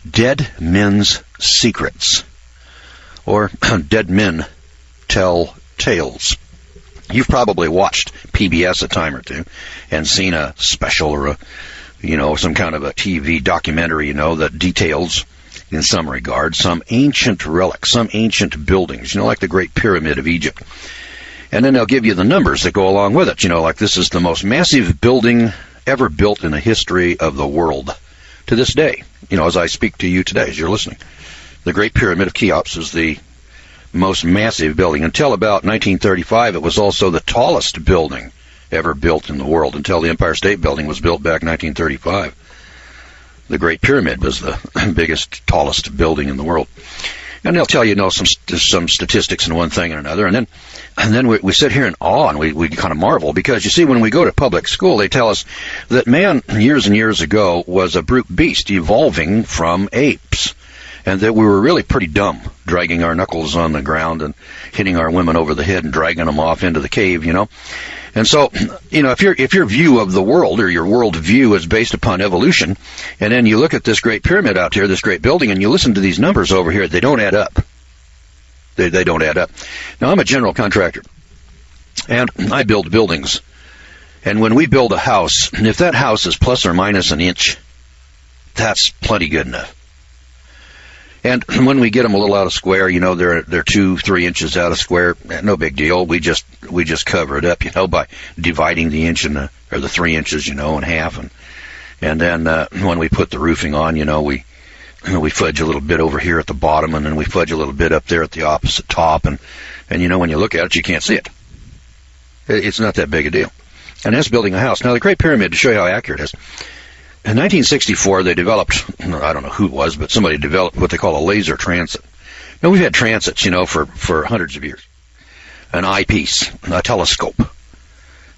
Dead Men's Secrets, or Dead Men Tell Tales. You've probably watched PBS a time or two and seen a special or some kind of a TV documentary, that details, in some regard, some ancient relics, some ancient buildings, like the Great Pyramid of Egypt. And then they'll give you the numbers that go along with it, like this is the most massive building ever built in the history of the world to this day, as I speak to you today, as you're listening. The Great Pyramid of Cheops is the most massive building. Until about 1935, it was also the tallest building ever built in the world, until the Empire State Building was built back in 1935. The Great Pyramid was the biggest, tallest building in the world. And they'll tell you, some statistics and one thing and another, and then we sit here in awe, and we kind of marvel, because you see, when we go to public school, they tell us that man, years and years ago, was a brute beast evolving from apes, and that we were really pretty dumb, dragging our knuckles on the ground and hitting our women over the head and dragging them off into the cave, And so, if your view of the world, or your world view, is based upon evolution, and then you look at this great pyramid out here, this great building, and you listen to these numbers over here, they don't add up. They don't add up. Now, I'm a general contractor, and I build buildings. And when we build a house, if that house is plus or minus an inch, that's plenty good enough. And when we get them a little out of square, they're 2-3 inches out of square, no big deal. We just cover it up, by dividing the inch or the 3 inches, in half. And then when we put the roofing on, we fudge a little bit over here at the bottom, and then we fudge a little bit up there at the opposite top. And when you look at it, you can't see it. It's not that big a deal. And that's building a house. Now, the Great Pyramid, to show you how accurate it is, in 1964, they developed, I don't know who it was, but somebody developed what they call a laser transit. Now, we've had transits, for hundreds of years. An eyepiece, a telescope,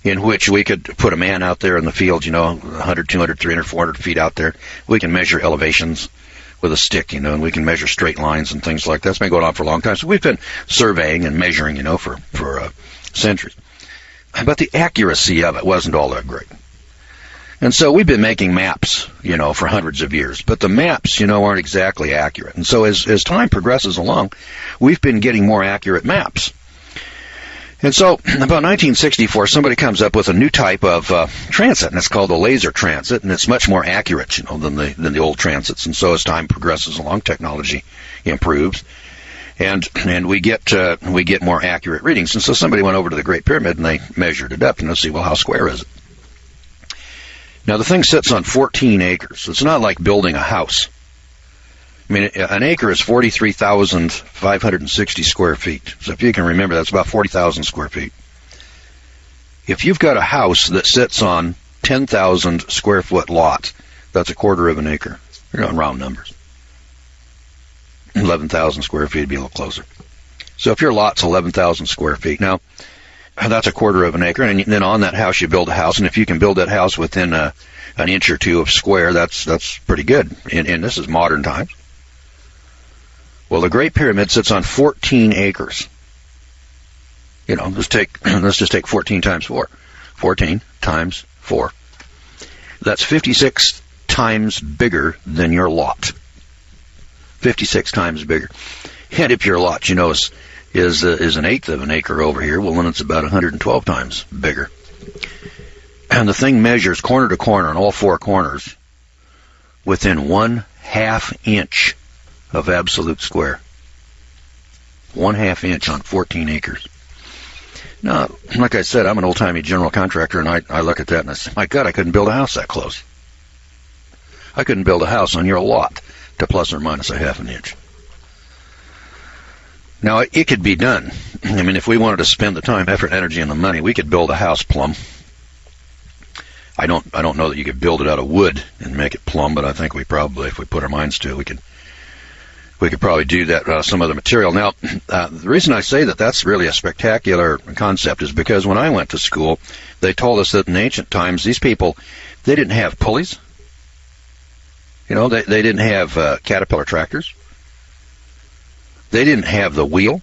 in which we could put a man out there in the field, 100, 200, 300, 400 feet out there. We can measure elevations with a stick, and we can measure straight lines and things like that. It's been going on for a long time. So we've been surveying and measuring, for centuries. But the accuracy of it wasn't all that great. And so we've been making maps, for hundreds of years. But the maps, aren't exactly accurate. And so as time progresses along, we've been getting more accurate maps. And so about 1964, somebody comes up with a new type of transit, and it's called the laser transit, and it's much more accurate, than the old transits. And so as time progresses along, technology improves, and we get more accurate readings. And so somebody went over to the Great Pyramid and they measured it up, and they'll see, well, how square is it? Now, the thing sits on 14 acres. It's not like building a house. I mean, an acre is 43,560 square feet. So if you can remember, that's about 40,000 square feet. If you've got a house that sits on 10,000 square foot lot, that's a quarter of an acre. You're on round numbers. 11,000 square feet would be a little closer. So if your lot's 11,000 square feet, now, that's a quarter of an acre, and then on that house you build a house, and if you can build that house within an inch or two of square, that's pretty good. And this is modern times. Well, the Great Pyramid sits on 14 acres. Let's just take 14 times 4. 14 times 4. That's 56 times bigger than your lot. 56 times bigger. And if your lot, is an eighth of an acre over here, well, then it's about 112 times bigger. And the thing measures corner to corner on all four corners within 1/2 inch of absolute square. 1/2 inch on 14 acres. Now, like I said, I'm an old-timey general contractor, and I look at that and I say, my God, I couldn't build a house that close. I couldn't build a house on your lot to plus or minus 1/2 inch. Now, it could be done. I mean, if we wanted to spend the time, effort, energy, and the money, we could build a house plumb. I don't know that you could build it out of wood and make it plumb, but I think we probably, if we put our minds to it, we could probably do that out of some other material. Now, the reason I say that that's really a spectacular concept is because when I went to school, they told us that in ancient times, these people, they didn't have pulleys. They didn't have Caterpillar tractors. They didn't have the wheel.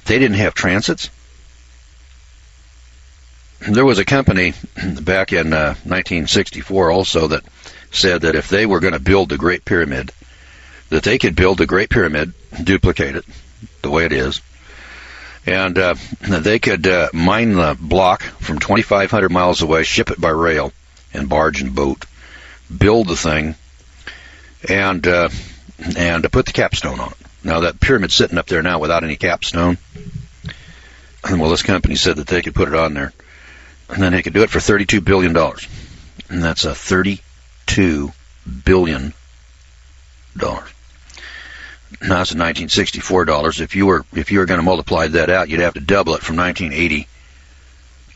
They didn't have transits. there was a company back in 1964 also that said that if they were going to build the Great Pyramid, that they could build the Great Pyramid, duplicate it the way it is, and they could mine the block from 2,500 miles away, ship it by rail and barge and boat, build the thing, and put the capstone on it. Now, that pyramid's sitting up there now without any capstone. Well, this company said that they could put it on there, and then they could do it for $32 billion. And that's a $32 billion. Now, that's in 1964 dollars. If you were going to multiply that out, you'd have to double it from 1980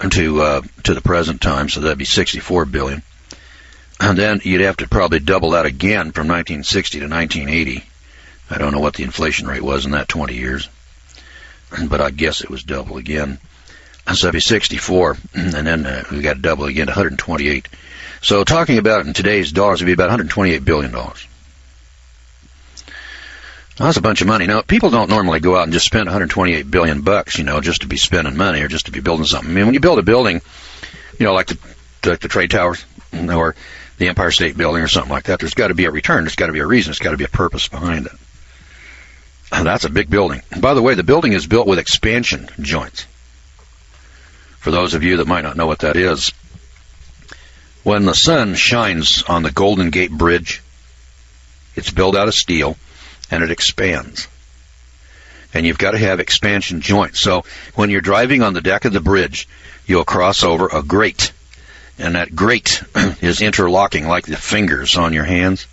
to the present time, so that'd be $64 billion. And then you'd have to probably double that again from 1960 to 1980. I don't know what the inflation rate was in that 20 years, but I guess it was double again. So that'd be 64, and then we got to double again to 128. So talking about it in today's dollars, it'd be about $128 billion. That's a bunch of money. Now, people don't normally go out and just spend $128 billion bucks, just to be spending money or just to be building something. I mean, when you build a building, like the trade towers or the Empire State Building or something like that, there's got to be a return. There's got to be a reason. There's got to be a purpose behind it. And that's a big building. By the way, the building is built with expansion joints. For those of you that might not know what that is, when the sun shines on the Golden Gate Bridge, it's built out of steel, and it expands. And you've got to have expansion joints. So when you're driving on the deck of the bridge, you'll cross over a grate. And that grate is interlocking like the fingers on your hands.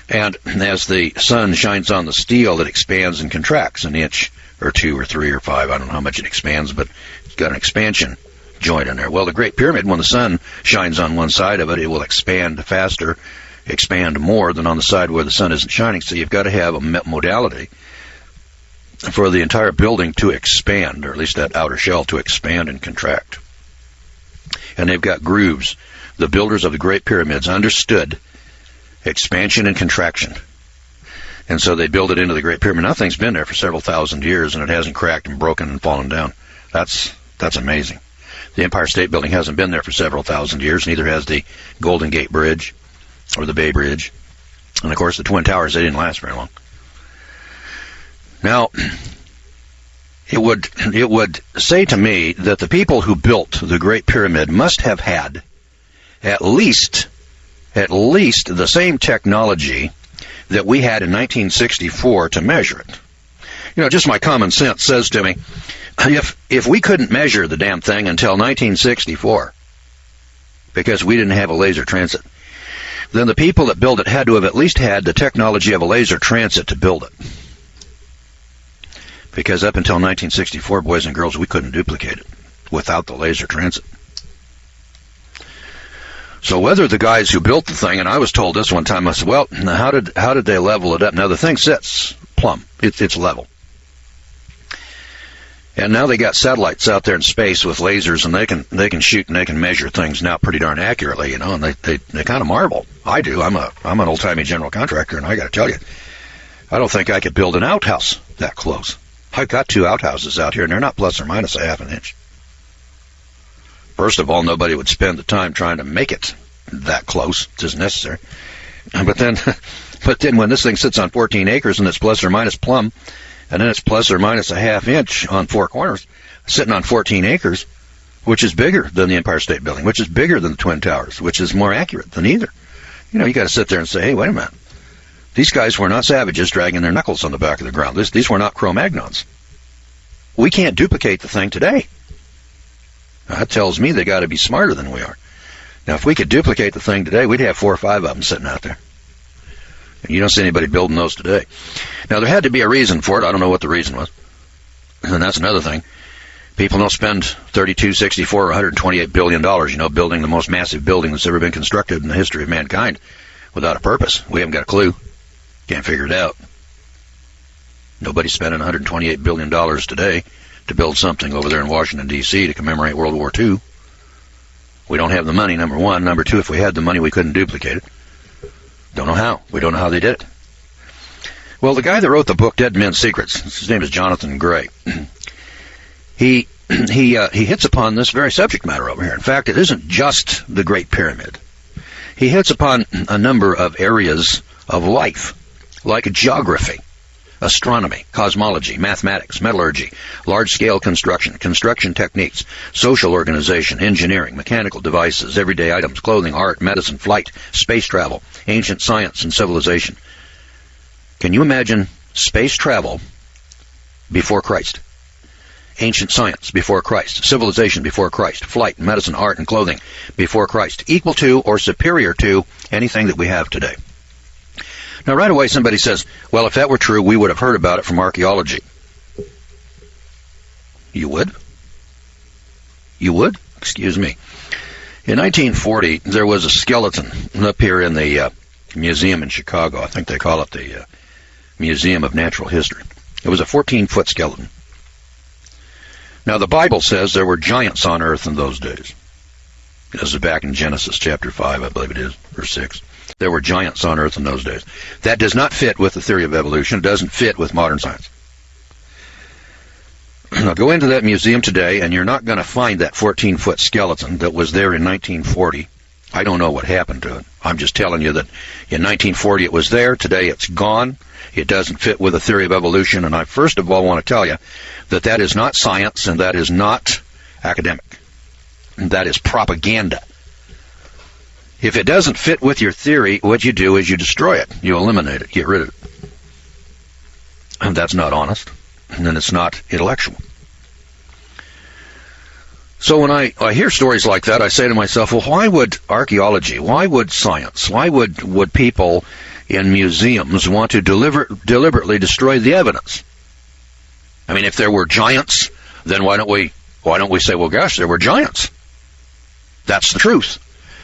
And as the sun shines on the steel, it expands and contracts an inch or 2 or 3 or 5. I don't know how much it expands, but it's got an expansion joint in there. Well, the Great Pyramid, when the sun shines on one side of it, it will expand faster, expand more than on the side where the sun isn't shining. So you've got to have a modality for the entire building to expand, or at least that outer shell to expand and contract. And they've got grooves. The builders of the Great Pyramids understood expansion and contraction. And so they built it into the Great Pyramid. That thing's been there for several thousand years, and it hasn't cracked and broken and fallen down. That's amazing. The Empire State Building hasn't been there for several thousand years, neither has the Golden Gate Bridge or the Bay Bridge. And, of course, the Twin Towers, they didn't last very long. Now, it would say to me that the people who built the Great Pyramid must have had at least the same technology that we had in 1964 to measure it. Just my common sense says to me, if we couldn't measure the damn thing until 1964 because we didn't have a laser transit, then the people that built it had to have at least had the technology of a laser transit to build it. Because up until 1964, boys and girls, we couldn't duplicate it without the laser transit. So whether the guys who built the thing, and I was told this one time, I said, well, how did they level it up? Now the thing sits plumb. It's level. And now they got satellites out there in space with lasers, and they can shoot and they can measure things now pretty darn accurately, and they kind of marvel. I do. I'm an old-timey general contractor, and I got to tell you, I don't think I could build an outhouse that close. I've got 2 outhouses out here, and they're not plus or minus a half an inch. First of all, nobody would spend the time trying to make it that close. It isn't necessary. But then when this thing sits on 14 acres and it's plus or minus plumb, and then it's plus or minus a half inch on 4 corners, sitting on 14 acres, which is bigger than the Empire State Building, which is bigger than the Twin Towers, which is more accurate than either. You got to sit there and say, hey, wait a minute. These guys were not savages dragging their knuckles on the back of the ground. These were not Cro-Magnons. We can't duplicate the thing today. Now, that tells me they got to be smarter than we are. Now, if we could duplicate the thing today, we'd have 4 or 5 of them sitting out there. And you don't see anybody building those today. Now, there had to be a reason for it. I don't know what the reason was. And that's another thing. People don't spend $32, $64, or $128 billion, building the most massive building that's ever been constructed in the history of mankind without a purpose. We haven't got a clue. Can't figure it out. Nobody's spending $128 billion today to build something over there in Washington, D.C. to commemorate World War II. We don't have the money, number one. Number two, if we had the money, we couldn't duplicate it. Don't know how. We don't know how they did it. Well, the guy that wrote the book, Dead Men's Secrets, his name is Jonathan Gray. He he hits upon this very subject matter over here. In fact, it isn't just the Great Pyramid. He hits upon a number of areas of life, like geography, astronomy, cosmology, mathematics, metallurgy, large-scale construction, construction techniques, social organization, engineering, mechanical devices, everyday items, clothing, art, medicine, flight, space travel, ancient science, and civilization. Can you imagine space travel before Christ? Ancient science before Christ, civilization before Christ, flight, medicine, art, and clothing before Christ, equal to or superior to anything that we have today. Now, right away, somebody says, well, if that were true, we would have heard about it from archaeology. You would? You would? Excuse me. In 1940, there was a skeleton up here in the museum in Chicago. I think they call it the Museum of Natural History. It was a 14-foot skeleton. Now, the Bible says there were giants on earth in those days. This is back in Genesis chapter 5, I believe it is, verse 6. There were giants on earth in those days. That does not fit with the theory of evolution. It doesn't fit with modern science. Now, go into that museum today, and you're not going to find that 14-foot skeleton that was there in 1940. I don't know what happened to it. I'm just telling you that in 1940 it was there. Today it's gone. It doesn't fit with the theory of evolution. And I first of all want to tell you that that is not science and that is not academic. That is propaganda. If it doesn't fit with your theory, what you do is you destroy it. You eliminate it. Get rid of it. And that's not honest. And then it's not intellectual. So when I hear stories like that, I say to myself, well, why would archaeology, why would science, why would people in museums want to deliberately destroy the evidence? I mean, if there were giants, then why don't we say, well, gosh, there were giants. That's the truth.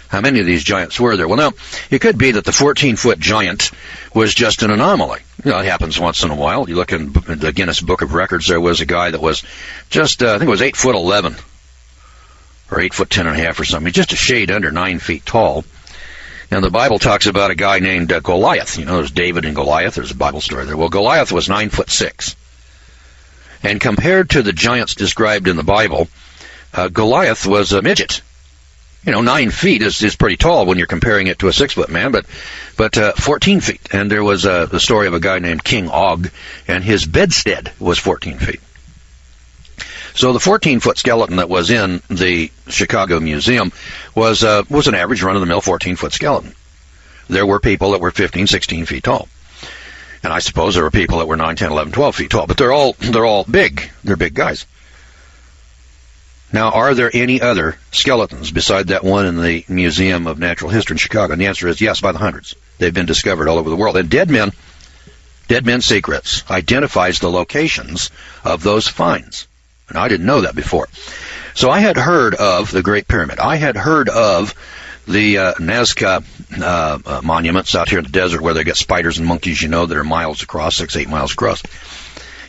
How many of these giants were there? Well, now, it could be that the 14-foot giant was just an anomaly. You know, it happens once in a while. You look in the Guinness Book of Records, there was a guy that was just, I think it was 8'11", or 8'10.5" or something, just a shade under 9 feet tall. And the Bible talks about a guy named Goliath. You know, there's David and Goliath. There's a Bible story there. Well, Goliath was 9'6". And compared to the giants described in the Bible, Goliath was a midget. You know, 9 feet is pretty tall when you're comparing it to a 6-foot man, but 14 feet. And there was the story of a guy named King Og, and his bedstead was 14 feet. So the 14-foot skeleton that was in the Chicago Museum was an average run-of-the-mill 14-foot skeleton. There were people that were 15, 16 feet tall. And I suppose there were people that were 9, 10, 11, 12 feet tall. But they're all big. They're big guys. Now, are there any other skeletons beside that one in the Museum of Natural History in Chicago? And the answer is yes, by the hundreds. They've been discovered all over the world. And Dead Men Secrets identifies the locations of those finds. And I didn't know that before. So I had heard of the Great Pyramid. I had heard of the Nazca monuments out here in the desert where they get spiders and monkeys, you know, that are miles across, 6, 8 miles across.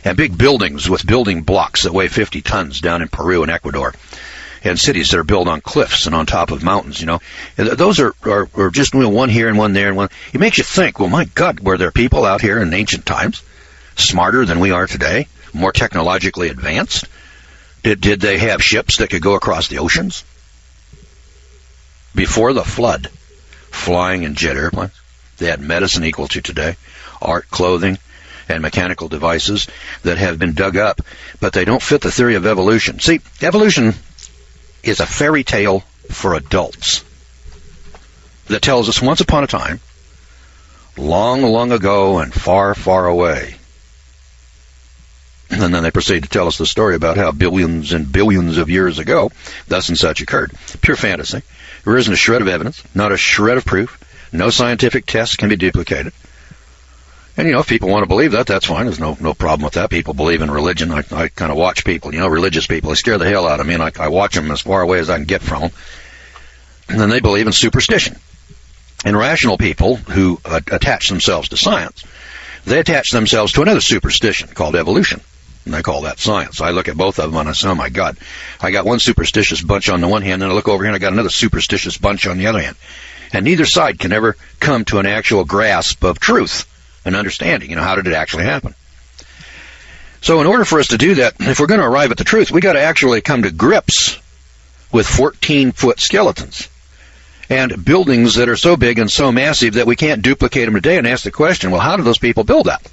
And big buildings with building blocks that weigh 50 tons down in Peru and Ecuador. And cities that are built on cliffs and on top of mountains, you know. And those are just one here and one there and one. It makes you think, well, my God, were there people out here in ancient times smarter than we are today, more technologically advanced? Did they have ships that could go across the oceans? Before the flood, flying in jet airplanes, they had medicine equal to today, art, clothing, and mechanical devices that have been dug up, but they don't fit the theory of evolution. See, evolution is a fairy tale for adults that tells us once upon a time, long, long ago and far, far away. And then they proceed to tell us the story about how billions and billions of years ago, thus and such occurred. Pure fantasy. There isn't a shred of evidence, not a shred of proof. No scientific tests can be duplicated. And, you know, if people want to believe that, that's fine. There's no problem with that. People believe in religion. I kind of watch people, you know, religious people. They scare the hell out of me, and I watch them as far away as I can get from them. And then they believe in superstition. And rational people who attach themselves to science, they attach themselves to another superstition called evolution. And I call that science. I look at both of them and I say, oh, my God, I got one superstitious bunch on the one hand, and I look over here and I got another superstitious bunch on the other hand. And neither side can ever come to an actual grasp of truth and understanding. You know, how did it actually happen? So in order for us to do that, if we're going to arrive at the truth, we got to actually come to grips with 14-foot skeletons and buildings that are so big and so massive that we can't duplicate them today, and ask the question, well, how did those people build that?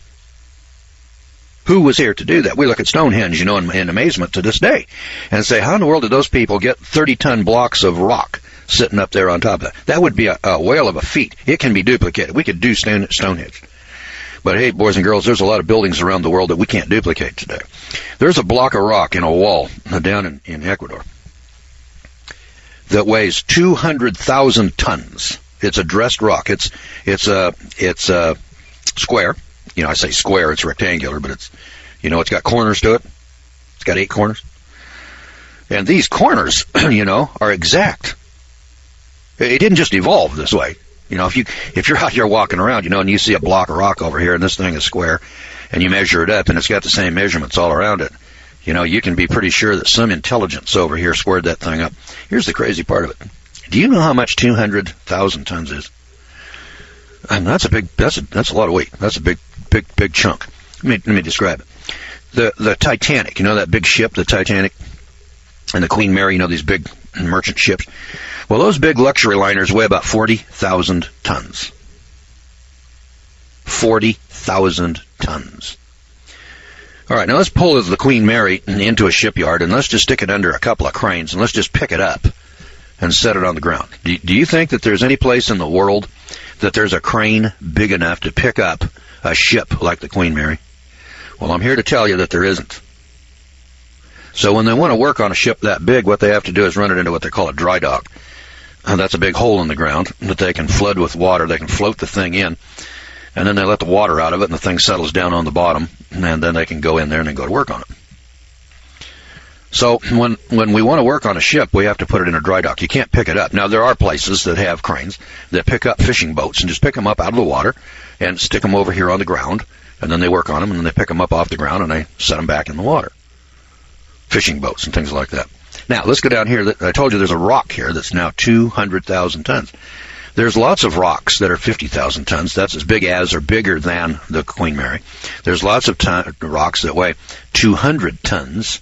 Who was here to do that? We look at Stonehenge, in amazement to this day, and say, how in the world did those people get 30-ton blocks of rock sitting up there on top of that? That would be a whale of a feat. It can be duplicated. We could do Stonehenge. But hey, boys and girls, there's a lot of buildings around the world that we can't duplicate today. There's a block of rock in a wall down in Ecuador that weighs 200,000 tons. It's a dressed rock. It's a square. I say square, it's rectangular, but it's got corners to it. It's got 8 corners. And these corners, are exact. It didn't just evolve this way. If you're out here walking around, and you see a block of rock over here and this thing is square, and you measure it up and it's got the same measurements all around it, you can be pretty sure that some intelligence over here squared that thing up. Here's the crazy part of it. Do you know how much 200,000 tons is? That's a lot of weight. That's a big chunk. Let me describe it. The Titanic, that big ship, the Titanic, and the Queen Mary, these big merchant ships. Well, those big luxury liners weigh about 40,000 tons. 40,000 tons. All right, now let's pull the Queen Mary into a shipyard, and let's just stick it under a couple of cranes, and let's just pick it up and set it on the ground. Do you think that there's any place in the world that there's a crane big enough to pick up a ship like the Queen Mary? Well, I'm here to tell you that there isn't. So when they want to work on a ship that big, what they have to do is run it into what they call a dry dock. That's a big hole in the ground that they can flood with water. They can float the thing in, and then they let the water out of it, and the thing settles down on the bottom, and then they can go in there and then go to work on it. So when we want to work on a ship, we have to put it in a dry dock. You can't pick it up. Now, there are places that have cranes that pick up fishing boats and just pick them up out of the water and stick them over here on the ground, and then they work on them, and then they pick them up off the ground, and they set them back in the water. Fishing boats and things like that. Now, let's go down here. I told you there's a rock here that's now 200,000 tons. There's lots of rocks that are 50,000 tons. That's as big as or bigger than the Queen Mary. There's lots of rocks that weigh 200 tons.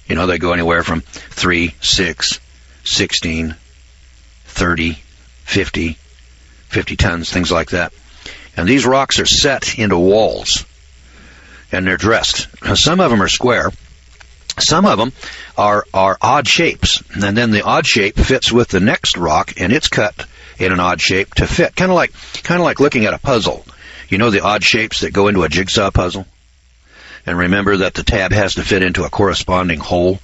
They go anywhere from 3, 6, 16, 30, 50 tons, things like that. And these rocks are set into walls, and they're dressed. Now, some of them are square. Some of them are odd shapes, and then the odd shape fits with the next rock, and it's cut in an odd shape to fit. Kind of like looking at a puzzle. The odd shapes that go into a jigsaw puzzle? And remember that the tab has to fit into a corresponding hole.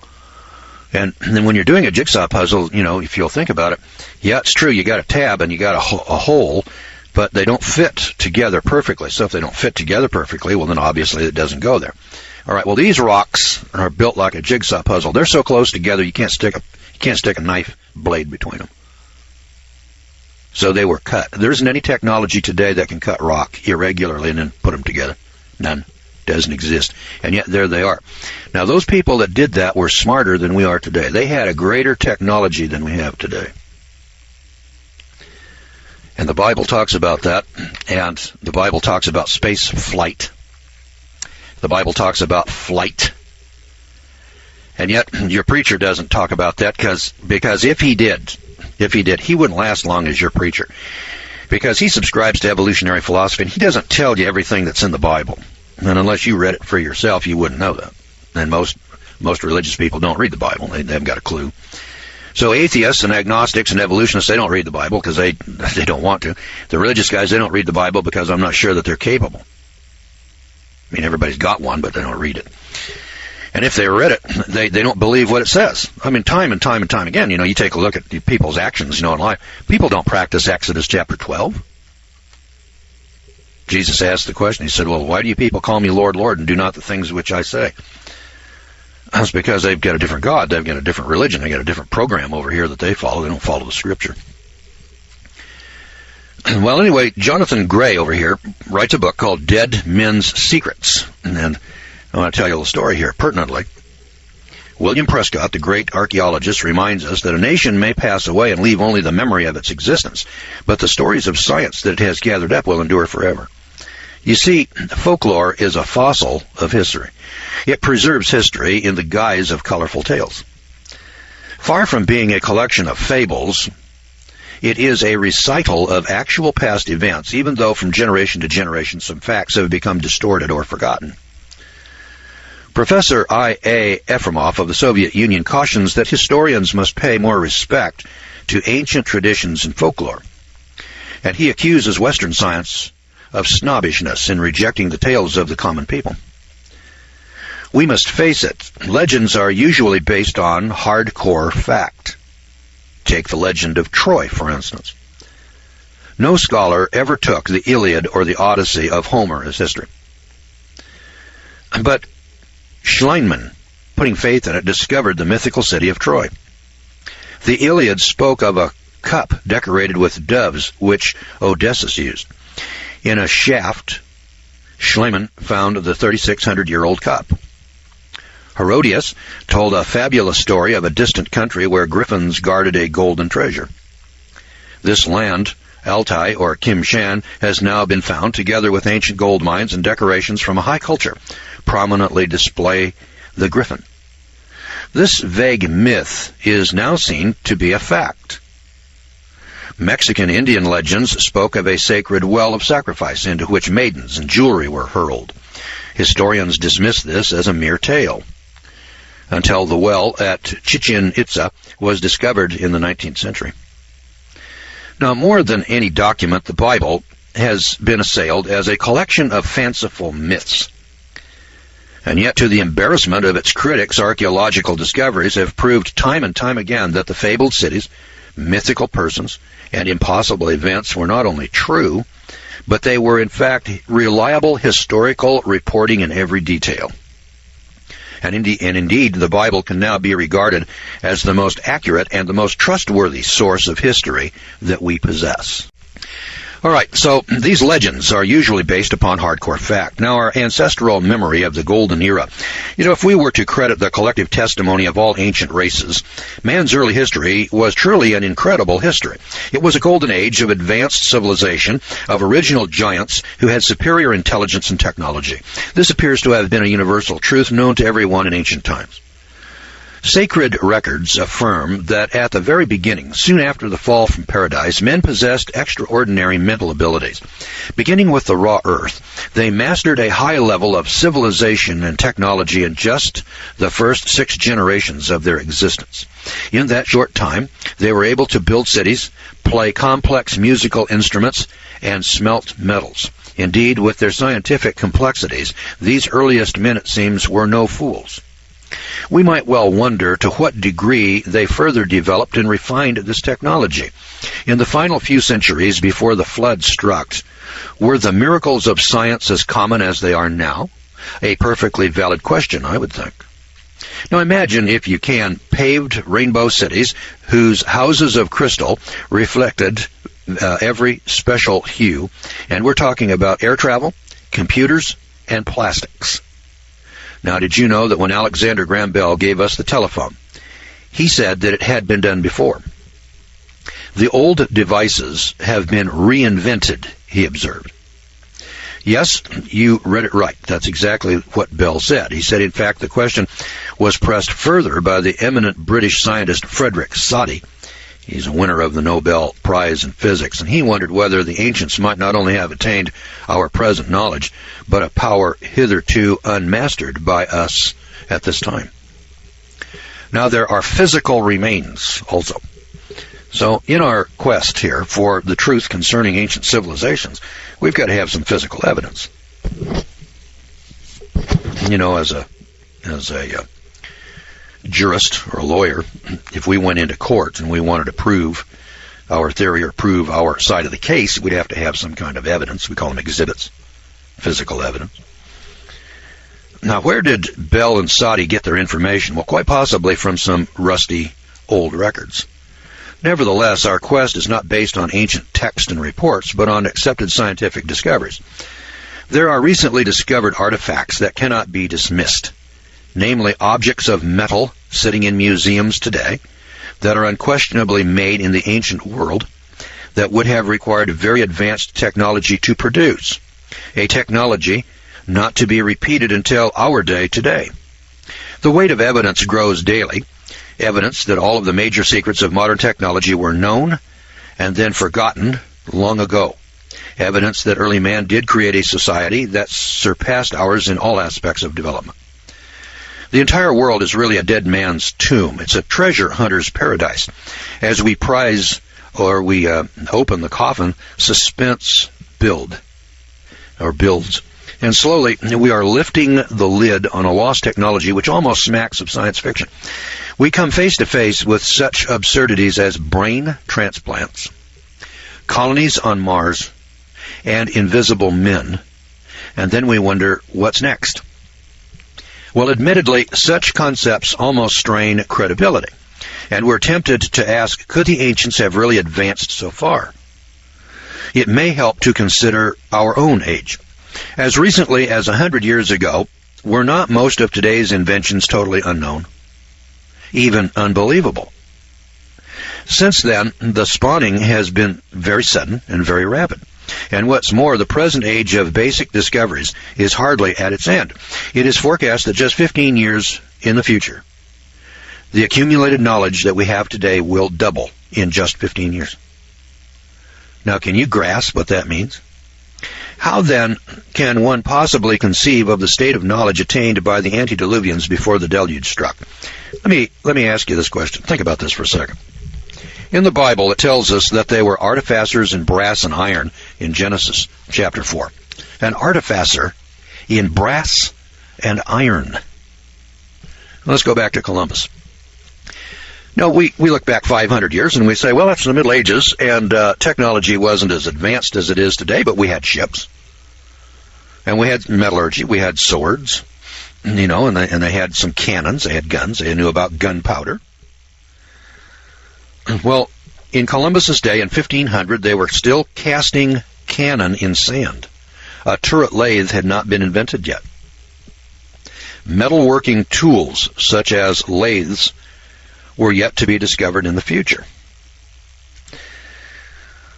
And then when you're doing a jigsaw puzzle, if you'll think about it, yeah, it's true, you got a tab and you got a hole, but they don't fit together perfectly. So if they don't fit together perfectly, well, then obviously it doesn't go there. All right, well, these rocks are built like a jigsaw puzzle. They're so close together you can't stick a knife blade between them. So they were cut. There isn't any technology today that can cut rock irregularly and then put them together. None. Doesn't exist. And yet there they are. Now, those people that did that were smarter than we are today. They had a greater technology than we have today. And the Bible talks about that, and the Bible talks about space flight. The Bible talks about flight. And yet your preacher doesn't talk about that because if he did, he wouldn't last long as your preacher. Because he subscribes to evolutionary philosophy, and he doesn't tell you everything that's in the Bible. And unless you read it for yourself, you wouldn't know that. And most religious people don't read the Bible. They haven't got a clue. So atheists and agnostics and evolutionists, they don't read the Bible because they don't want to. The religious guys, they don't read the Bible because I'm not sure that they're capable. I mean, everybody's got one, but they don't read it. And if they read it, they don't believe what it says. I mean, time and time again, you take a look at people's actions, in life. People don't practice Exodus chapter 12. Jesus asked the question. He said, well, why do you people call me Lord, Lord, and do not the things which I say? That's because they've got a different God. They've got a different religion. They've got a different program over here that they follow. They don't follow the Scripture. Well, anyway, Jonathan Gray over here writes a book called Dead Men's Secrets. And I want to tell you a little story here, pertinently. William Prescott, the great archaeologist, reminds us that a nation may pass away and leave only the memory of its existence, but the stories of science that it has gathered up will endure forever. You see, folklore is a fossil of history. It preserves history in the guise of colorful tales. Far from being a collection of fables, it is a recital of actual past events, even though from generation to generation some facts have become distorted or forgotten. Professor I.A. Efremov of the Soviet Union cautions that historians must pay more respect to ancient traditions and folklore, and he accuses Western science of snobbishness in rejecting the tales of the common people. We must face it, legends are usually based on hardcore fact. Take the legend of Troy, for instance. No scholar ever took the Iliad or the Odyssey of Homer as history. But Schliemann, putting faith in it, discovered the mythical city of Troy. The Iliad spoke of a cup decorated with doves, which Odysseus used. In a shaft, Schliemann found the 3,600-year-old cup. Herodias told a fabulous story of a distant country where griffins guarded a golden treasure. This land, Altai or Kim-Shan, has now been found, together with ancient gold mines and decorations from a high culture, prominently display the griffin. This vague myth is now seen to be a fact. Mexican Indian legends spoke of a sacred well of sacrifice into which maidens and jewelry were hurled. Historians dismiss this as a mere tale, until the well at Chichen Itza was discovered in the 19th century. Now, more than any document, the Bible has been assailed as a collection of fanciful myths. And yet, to the embarrassment of its critics, archaeological discoveries have proved time and time again that the fabled cities, mythical persons, and impossible events were not only true, but they were in fact reliable historical reporting in every detail. And indeed, the Bible can now be regarded as the most accurate and the most trustworthy source of history that we possess. All right, so these legends are usually based upon hardcore fact. Now, our ancestral memory of the golden era. If we were to credit the collective testimony of all ancient races, man's early history was truly an incredible history. It was a golden age of advanced civilization, of original giants who had superior intelligence and technology. This appears to have been a universal truth known to everyone in ancient times. Sacred records affirm that at the very beginning, soon after the fall from paradise, men possessed extraordinary mental abilities. Beginning with the raw earth, they mastered a high level of civilization and technology in just the first 6 generations of their existence. In that short time, they were able to build cities, play complex musical instruments, and smelt metals. Indeed, with their scientific complexities, these earliest men, it seems, were no fools. We might well wonder to what degree they further developed and refined this technology. In the final few centuries before the flood struck, were the miracles of science as common as they are now? A perfectly valid question, I would think. Now imagine, if you can, paved rainbow cities whose houses of crystal reflected every special hue. And we're talking about air travel, computers, and plastics. Now, did you know that when Alexander Graham Bell gave us the telephone, he said that it had been done before? The old devices have been reinvented, he observed. Yes, you read it right. That's exactly what Bell said. He said, in fact, the question was pressed further by the eminent British scientist Frederick Soddy. He's a winner of the Nobel Prize in Physics, and he wondered whether the ancients might not only have attained our present knowledge, but a power hitherto unmastered by us at this time. Now, there are physical remains also. So, in our quest here for the truth concerning ancient civilizations, we've got to have some physical evidence. As a jurist or a lawyer, if we went into court and we wanted to prove our theory or prove our side of the case, we'd have to have some kind of evidence. We call them exhibits, physical evidence. Now, where did Bell and Soddy get their information? Well, quite possibly from some rusty old records. Nevertheless, our quest is not based on ancient text and reports, but on accepted scientific discoveries. There are recently discovered artifacts that cannot be dismissed, namely objects of metal sitting in museums today that are unquestionably made in the ancient world that would have required very advanced technology to produce. a technology not to be repeated until our day today. The weight of evidence grows daily, evidence that all of the major secrets of modern technology were known and then forgotten long ago. Evidence that early man did create a society that surpassed ours in all aspects of development. The entire world is really a dead man's tomb. It's a treasure hunter's paradise. As we prize or we open the coffin, suspense builds. And slowly, we are lifting the lid on a lost technology which almost smacks of science fiction. We come face to face with such absurdities as brain transplants, colonies on Mars, and invisible men. And then we wonder, what's next? Well, admittedly, such concepts almost strain credibility. And we're tempted to ask, could the ancients have really advanced so far? It may help to consider our own age. As recently as 100 years ago, were not most of today's inventions totally unknown, even unbelievable? Since then, the spawning has been very sudden and very rapid. And what's more, the present age of basic discoveries is hardly at its end. It is forecast that just 15 years in the future, the accumulated knowledge that we have today will double in just 15 years. Now, can you grasp what that means? How then can one possibly conceive of the state of knowledge attained by the antediluvians before the deluge struck? Let me ask you this question. Think about this for a second. In the Bible, it tells us that they were artificers in brass and iron in Genesis chapter 4. An artificer in brass and iron. Let's go back to Columbus. No, we look back 500 years and we say, well, that's the Middle Ages, and technology wasn't as advanced as it is today, but we had ships. And we had metallurgy, we had swords, and they had some cannons, they had guns, they knew about gunpowder. Well, in Columbus's day, in 1500, they were still casting cannon in sand. A turret lathe had not been invented yet. Metalworking tools, such as lathes, were yet to be discovered in the future.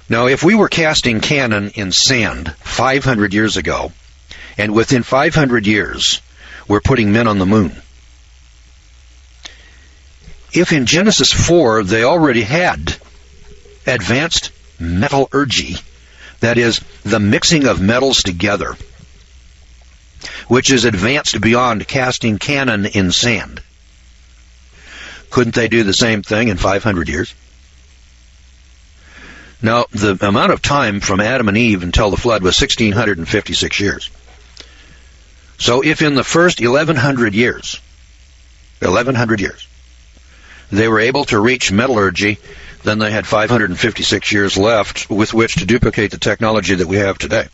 Now, if we were casting cannon in sand 500 years ago, and within 500 years, we're putting men on the moon, if in Genesis 4 they already had advanced metallurgy, that is, the mixing of metals together, which is advanced beyond casting cannon in sand, couldn't they do the same thing in 500 years? Now, the amount of time from Adam and Eve until the flood was 1,656 years. So if in the first 1,100 years, they were able to reach metallurgy, then they had 556 years left with which to duplicate the technology that we have today.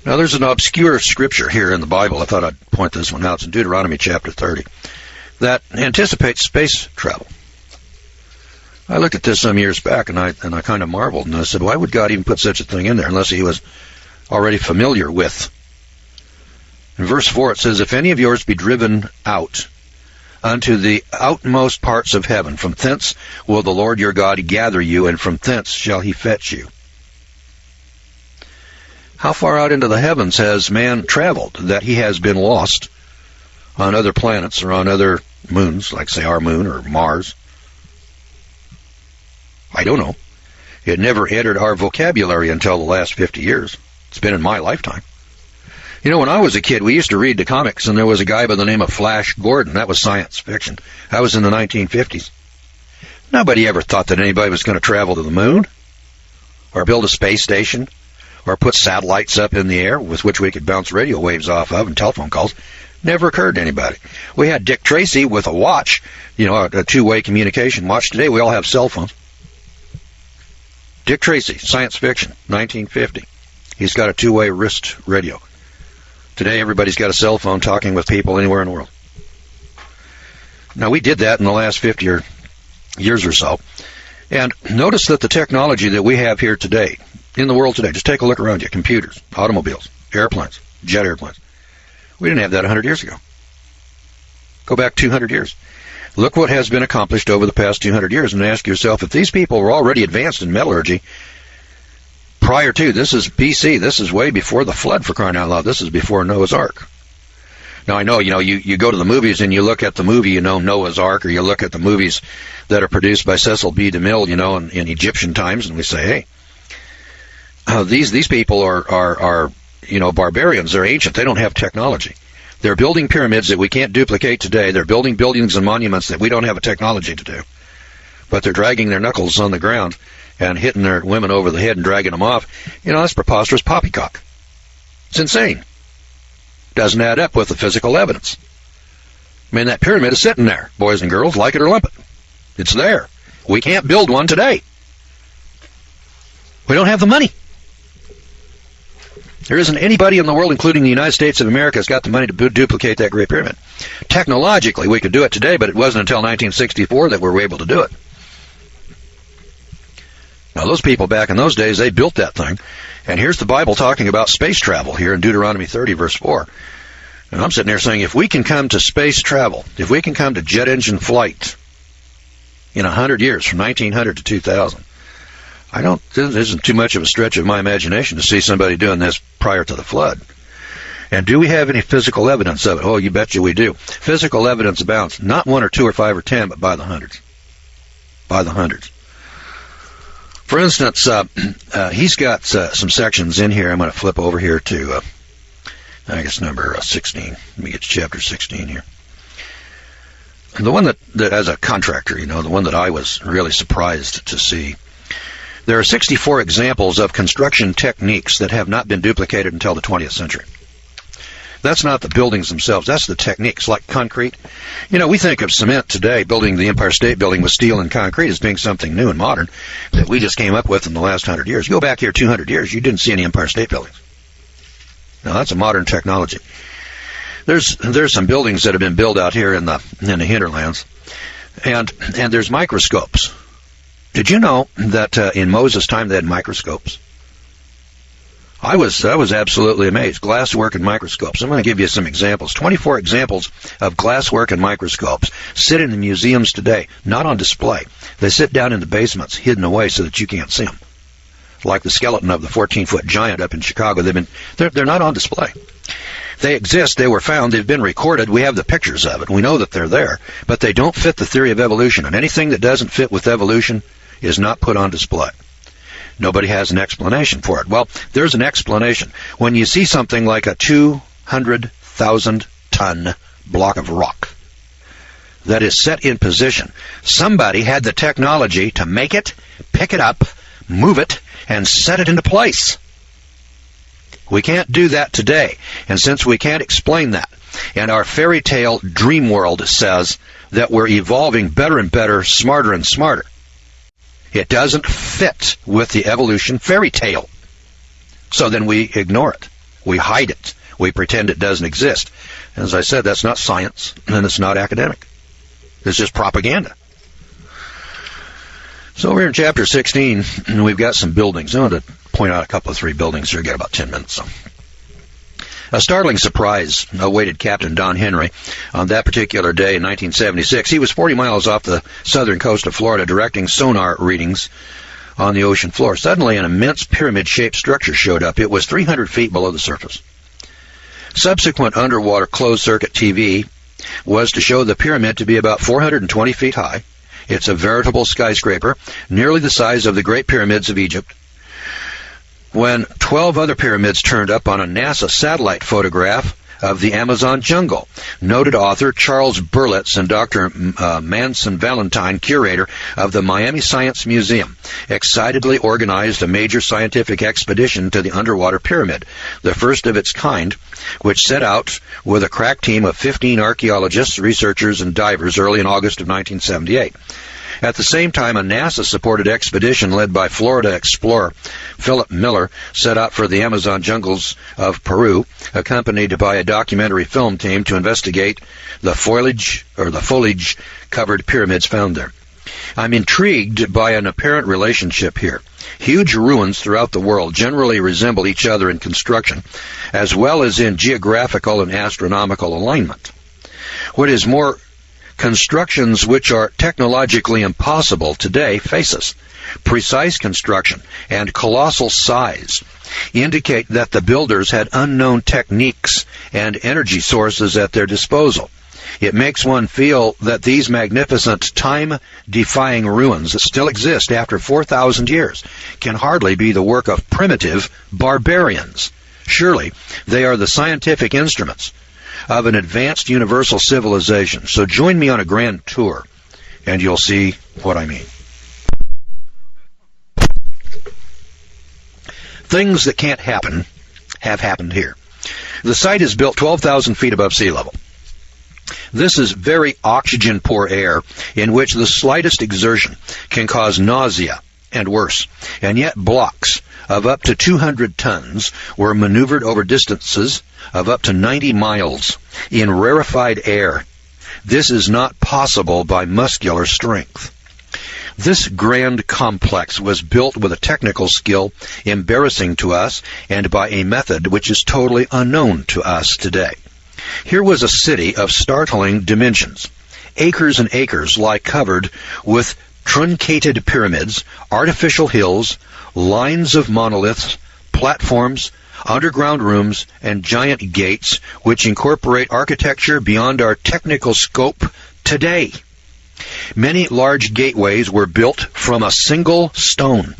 Now, there's an obscure scripture here in the Bible. I thought I'd point this one out. It's in Deuteronomy chapter 30. That anticipates space travel. I looked at this some years back, and I kind of marveled, and I said, why would God even put such a thing in there unless he was already familiar with? In verse 4 it says, if any of yours be driven out unto the outmost parts of heaven, from thence will the Lord your God gather you, and from thence shall he fetch you. How far out into the heavens has man traveled that he has been lost on other planets or on other moons, like, say, our moon or Mars? I don't know. It never entered our vocabulary until the last 50 years. It's been in my lifetime. You know, when I was a kid, we used to read the comics, and there was a guy by the name of Flash Gordon. That was science fiction. That was in the 1950s. Nobody ever thought that anybody was going to travel to the moon, or build a space station, or put satellites up in the air with which we could bounce radio waves off of and telephone calls. Never occurred to anybody. We had Dick Tracy with a watch, a two-way communication watch. Today we all have cell phones. Dick Tracy, science fiction, 1950. He's got a two-way wrist radio. Today everybody's got a cell phone talking with people anywhere in the world. Now, we did that in the last 50 years or so. And notice that the technology that we have here today, in the world today, just take a look around you. Computers, automobiles, airplanes, jet airplanes. We didn't have that 100 years ago. Go back 200 years. Look what has been accomplished over the past 200 years, and ask yourself, if these people were already advanced in metallurgy, prior to, this is BC, this is way before the flood, for crying out loud. This is before Noah's Ark. Now I know, you go to the movies and you look at the movie, Noah's Ark, or you look at the movies that are produced by Cecil B. DeMille, in Egyptian times, and we say, hey, these people are barbarians. They're ancient. They don't have technology. They're building pyramids that we can't duplicate today. They're building buildings and monuments that we don't have a technology to do. But they're dragging their knuckles on the ground and hitting their women over the head and dragging them off. That's preposterous poppycock. It's insane. Doesn't add up with the physical evidence. I mean, that pyramid is sitting there, boys and girls, like it or lump it. It's there. We can't build one today. We don't have the money. There isn't anybody in the world, including the United States of America, has got the money to duplicate that Great Pyramid. Technologically, we could do it today, but it wasn't until 1964 that we were able to do it. Now, those people back in those days, they built that thing. And here's the Bible talking about space travel here in Deuteronomy 30, verse 4. And I'm sitting there saying, if we can come to space travel, if we can come to jet engine flight in 100 years, from 1900 to 2000, this isn't too much of a stretch of my imagination to see somebody doing this prior to the flood. And do we have any physical evidence of it? Oh, you betcha we do. Physical evidence abounds, not 1 or 2 or 5 or 10, but by the hundreds. By the hundreds. For instance, he's got some sections in here. I'm going to flip over here to, I guess, number 16. Let me get to chapter 16 here. And the one that as a contractor, the one that I was really surprised to see, there are 64 examples of construction techniques that have not been duplicated until the 20th century. That's not the buildings themselves. That's the techniques, like concrete. We think of cement today, building the Empire State Building with steel and concrete, as being something new and modern that we just came up with in the last 100 years. You go back here 200 years, you didn't see any Empire State Buildings. Now, that's a modern technology. There's some buildings that have been built out here in the hinterlands, and there's microscopes. Did you know that in Moses' time they had microscopes? I was absolutely amazed. Glasswork and microscopes. I'm going to give you some examples. 24 examples of glasswork and microscopes sit in the museums today, not on display. They sit down in the basements, hidden away so that you can't see them. Like the skeleton of the 14-foot giant up in Chicago. They're not on display. They exist. They were found. They've been recorded. We have the pictures of it. We know that they're there, but they don't fit the theory of evolution. And anything that doesn't fit with evolution is not put on display. Nobody has an explanation for it. Well, there's an explanation. When you see something like a 200,000-ton block of rock that is set in position, somebody had the technology to make it, pick it up, move it, and set it into place. We can't do that today. And since we can't explain that, and our fairy tale dream world says that we're evolving better and better, smarter and smarter, it doesn't fit with the evolution fairy tale. So then we ignore it. We hide it. We pretend it doesn't exist. As I said, that's not science, and it's not academic. It's just propaganda. So we're in chapter 16, and we've got some buildings. I want to point out a couple of 3 buildings here. We've got about 10 minutes. So. A startling surprise awaited Captain Don Henry on that particular day in 1976. He was 40 miles off the southern coast of Florida directing sonar readings on the ocean floor. Suddenly, an immense pyramid-shaped structure showed up. It was 300 feet below the surface. Subsequent underwater closed-circuit TV was to show the pyramid to be about 420 feet high. It's a veritable skyscraper, nearly the size of the Great Pyramids of Egypt. When 12 other pyramids turned up on a NASA satellite photograph of the Amazon jungle. Noted author Charles Berlitz and Dr. Manson Valentine, curator of the Miami Science Museum, excitedly organized a major scientific expedition to the underwater pyramid, the first of its kind, which set out with a crack team of 15 archaeologists, researchers, and divers early in August of 1978. At the same time, a NASA-supported expedition led by Florida explorer Philip Miller set out for the Amazon jungles of Peru, accompanied by a documentary film team to investigate the foliage-covered pyramids found there. I'm intrigued by an apparent relationship here. Huge ruins throughout the world generally resemble each other in construction, as well as in geographical and astronomical alignment. What is more, constructions which are technologically impossible today face us. precise construction, and colossal size indicate that the builders had unknown techniques and energy sources at their disposal. It makes one feel that these magnificent, time-defying ruins that still exist after 4,000 years can hardly be the work of primitive barbarians. Surely they are the scientific instruments of an advanced universal civilization. So join me on a grand tour, and you'll see what I mean. Things that can't happen have happened here. The site is built 12,000 feet above sea level. This is very oxygen-poor air in which the slightest exertion can cause nausea and worse, and yet blocks of up to 200 tons were maneuvered over distances of up to 90 miles in rarefied air. This is not possible by muscular strength. This grand complex was built with a technical skill embarrassing to us and by a method which is totally unknown to us today. Here was a city of startling dimensions. Acres and acres lie covered with truncated pyramids, artificial hills, lines of monoliths, platforms, underground rooms, and giant gates which incorporate architecture beyond our technical scope today. Many large gateways were built from a single stone.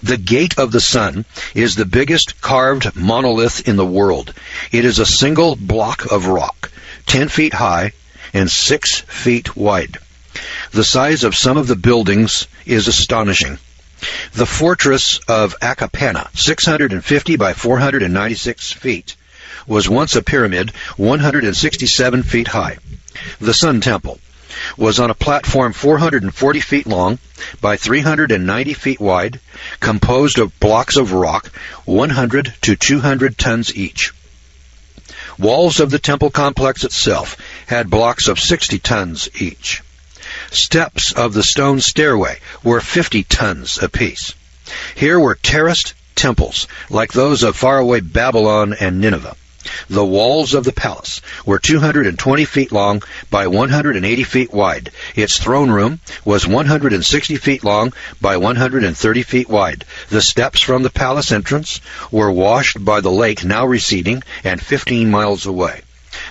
The Gate of the Sun is the biggest carved monolith in the world. It is a single block of rock, 10 feet high and 6 feet wide. The size of some of the buildings is astonishing. The fortress of Akapana, 650 by 496 feet, was once a pyramid 167 feet high. The Sun Temple was on a platform 440 feet long by 390 feet wide, composed of blocks of rock 100 to 200 tons each. Walls of the temple complex itself had blocks of 60 tons each. Steps of the stone stairway were 50 tons apiece. Here were terraced temples like those of faraway Babylon and Nineveh. The walls of the palace were 220 feet long by 180 feet wide. Its throne room was 160 feet long by 130 feet wide. The steps from the palace entrance were washed by the lake now receding and 15 miles away.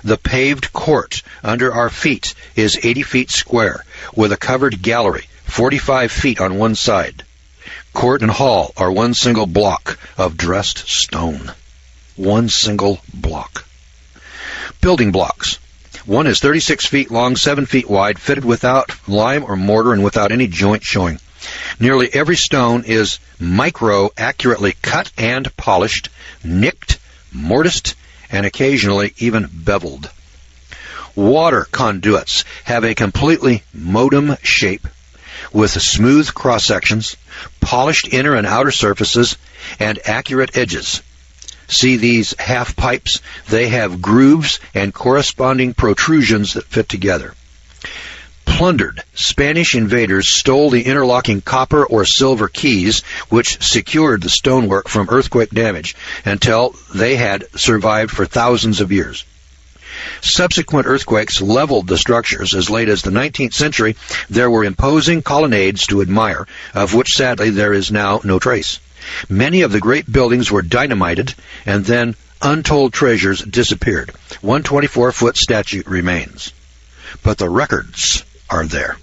The paved court under our feet is 80 feet square, with a covered gallery 45 feet on one side. Court and hall are one single block of dressed stone. One single block. Building blocks. One is 36 feet long, 7 feet wide, fitted without lime or mortar and without any joint showing. Nearly every stone is accurately cut and polished, nicked, mortised, and occasionally even beveled. Water conduits have a completely modem shape with smooth cross-sections, polished inner and outer surfaces, and accurate edges. See these half pipes? They have grooves and corresponding protrusions that fit together. Plundered Spanish invaders stole the interlocking copper or silver keys which secured the stonework from earthquake damage until they had survived for thousands of years. Subsequent earthquakes leveled the structures. As late as the 19th century, there were imposing colonnades to admire, of which sadly there is now no trace. Many of the great buildings were dynamited, and then untold treasures disappeared. One 24-foot statue remains. But the records are there.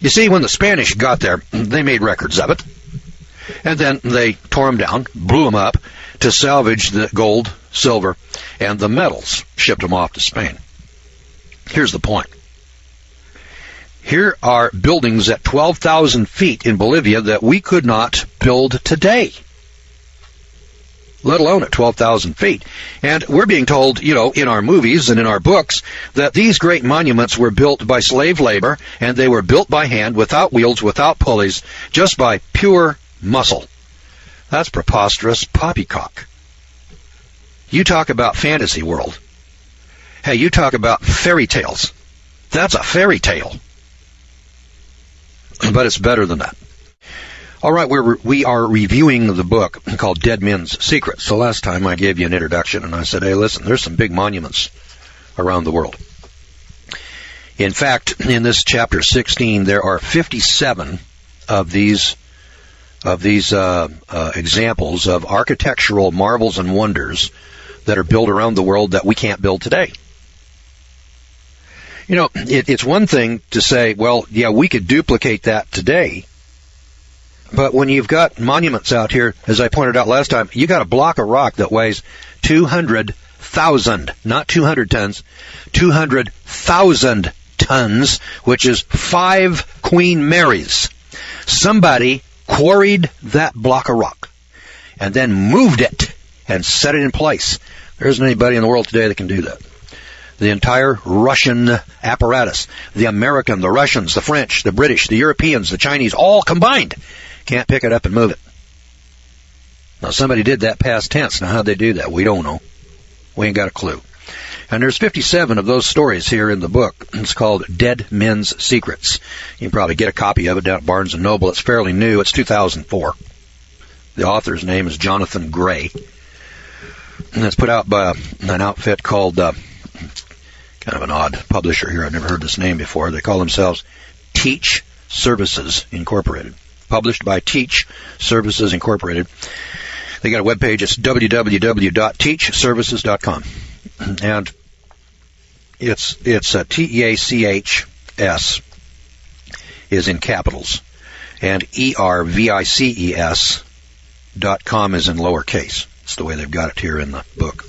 You see, when the Spanish got there, they made records of it. And then they tore them down, blew them up, to salvage the gold, silver, and the metals, shipped them off to Spain. Here's the point. Here are buildings at 12,000 feet in Bolivia that we could not build today, let alone at 12,000 feet. And we're being told, in our movies and in our books, that these great monuments were built by slave labor, and they were built by hand, without wheels, without pulleys, just by pure muscle. That's preposterous poppycock. You talk about fantasy world. Hey, you talk about fairy tales. That's a fairy tale. But it's better than that. All right, we are reviewing the book called Dead Men's Secrets. So last time I gave you an introduction, and I said, hey, listen, there's some big monuments around the world. In fact, in this chapter 16, there are 57 of these examples of architectural marvels and wonders that are built around the world that we can't build today. You know, it's one thing to say, well, yeah, we could duplicate that today. But when you've got monuments out here, as I pointed out last time, you got a block of rock that weighs 200,000, not 200 tons, 200,000 tons, which is 5 Queen Marys. Somebody quarried that block of rock and then moved it and set it in place. There isn't anybody in the world today that can do that. The entire Russian apparatus, the American, the Russians, the French, the British, the Europeans, the Chinese, all combined, can't pick it up and move it. Now, somebody did that past tense. Now, how'd they do that? We don't know. We ain't got a clue. And there's 57 of those stories here in the book. It's called Dead Men's Secrets. You can probably get a copy of it down at Barnes & Noble. It's fairly new. It's 2004. The author's name is Jonathan Gray. And it's put out by an outfit called, kind of an odd publisher here. I've never heard this name before. They call themselves Teach Services Incorporated. Published by Teach Services Incorporated. They got a webpage. It's www.teachservices.com. And it's TEACHS is in capitals, and ERVICES.com is in lowercase. It's the way they've got it here in the book.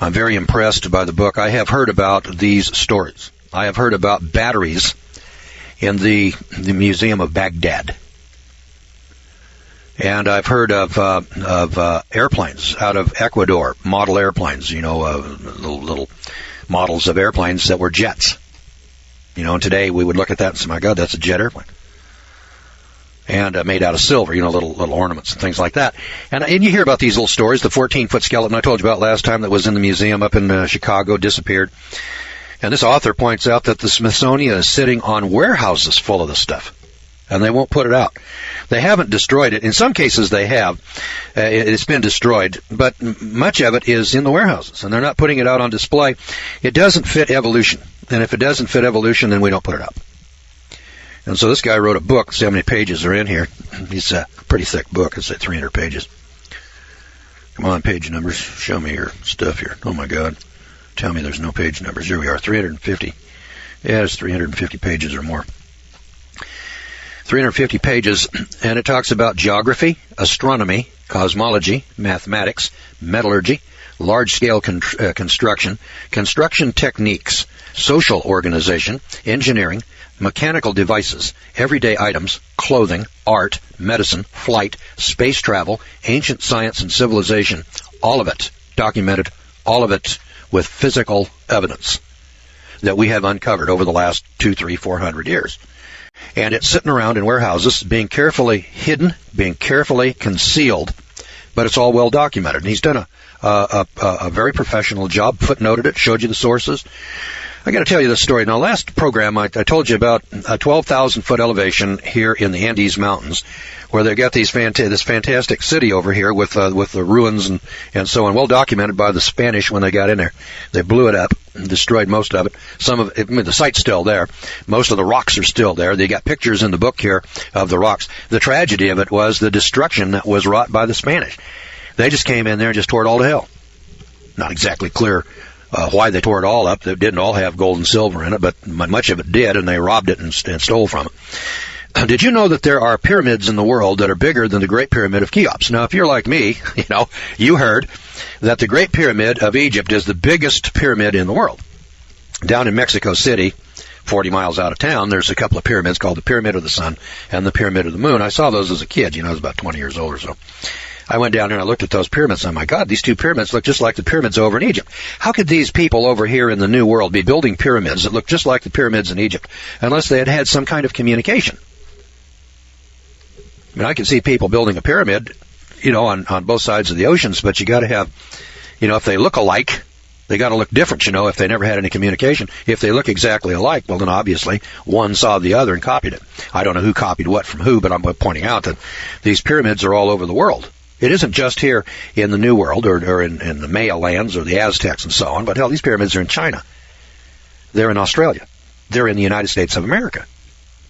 I'm very impressed by the book. I have heard about these stories. I have heard about batteries in the Museum of Baghdad. And I've heard of airplanes out of Ecuador, model airplanes, you know, little models of airplanes that were jets. You know, and today we would look at that and say, my God, that's a jet airplane. And made out of silver, you know, little ornaments and things like that. And you hear about these little stories. The 14-foot skeleton I told you about last time that was in the museum up in Chicago disappeared. And this author points out that the Smithsonian is sitting on warehouses full of this stuff. And they won't put it out. They haven't destroyed it. In some cases they have. It's been destroyed. But much of it is in the warehouses. And they're not putting it out on display. It doesn't fit evolution. And if it doesn't fit evolution, then we don't put it out. And so this guy wrote a book. See how many pages are in here. It's a pretty thick book. It's 300 pages. Come on, page numbers. Show me your stuff here. Oh, my God. Tell me there's no page numbers. Here we are, 350. Yeah, it's 350 pages or more. 350 pages, and it talks about geography, astronomy, cosmology, mathematics, metallurgy, large-scale construction, construction techniques, social organization, engineering, mechanical devices, everyday items, clothing, art, medicine, flight, space travel, ancient science and civilization, all of it documented, all of it with physical evidence that we have uncovered over the last 200, 300, 400 years. And it's sitting around in warehouses, being carefully hidden, being carefully concealed, but it's all well documented. And he's done a very professional job, footnoted it, showed you the sources. I got to tell you this story. Now, last program I told you about a 12,000-foot elevation here in the Andes Mountains, where they've got this fantastic city over here with the ruins and so on, well documented by the Spanish when they got in there. They blew it up and destroyed most of it. Some of it, I mean, the site's still there. Most of the rocks are still there. They got pictures in the book here of the rocks. The tragedy of it was the destruction that was wrought by the Spanish. They just came in there and just tore it all to hell. Not exactly clear why they tore it all up. They didn't all have gold and silver in it, but much of it did, and they robbed it and stole from it. Did you know that there are pyramids in the world that are bigger than the Great Pyramid of Cheops? Now, if you're like me, you heard that the Great Pyramid of Egypt is the biggest pyramid in the world. Down in Mexico City, 40 miles out of town, there's a couple of pyramids called the Pyramid of the Sun and the Pyramid of the Moon. I saw those as a kid. I was about 20 years old or so. I went down there and I looked at those pyramids, and my God, these two pyramids look just like the pyramids over in Egypt. How could these people over here in the New World be building pyramids that look just like the pyramids in Egypt unless they had had some kind of communication? I mean, I can see people building a pyramid, on both sides of the oceans, but you got to have, if they look alike, they got to look different, if they never had any communication. If they look exactly alike, well, then obviously one saw the other and copied it. I don't know who copied what from who, but I'm pointing out that these pyramids are all over the world. It isn't just here in the New World or in the Maya lands or the Aztecs and so on, but hell, these pyramids are in China. They're in Australia. They're in the United States of America.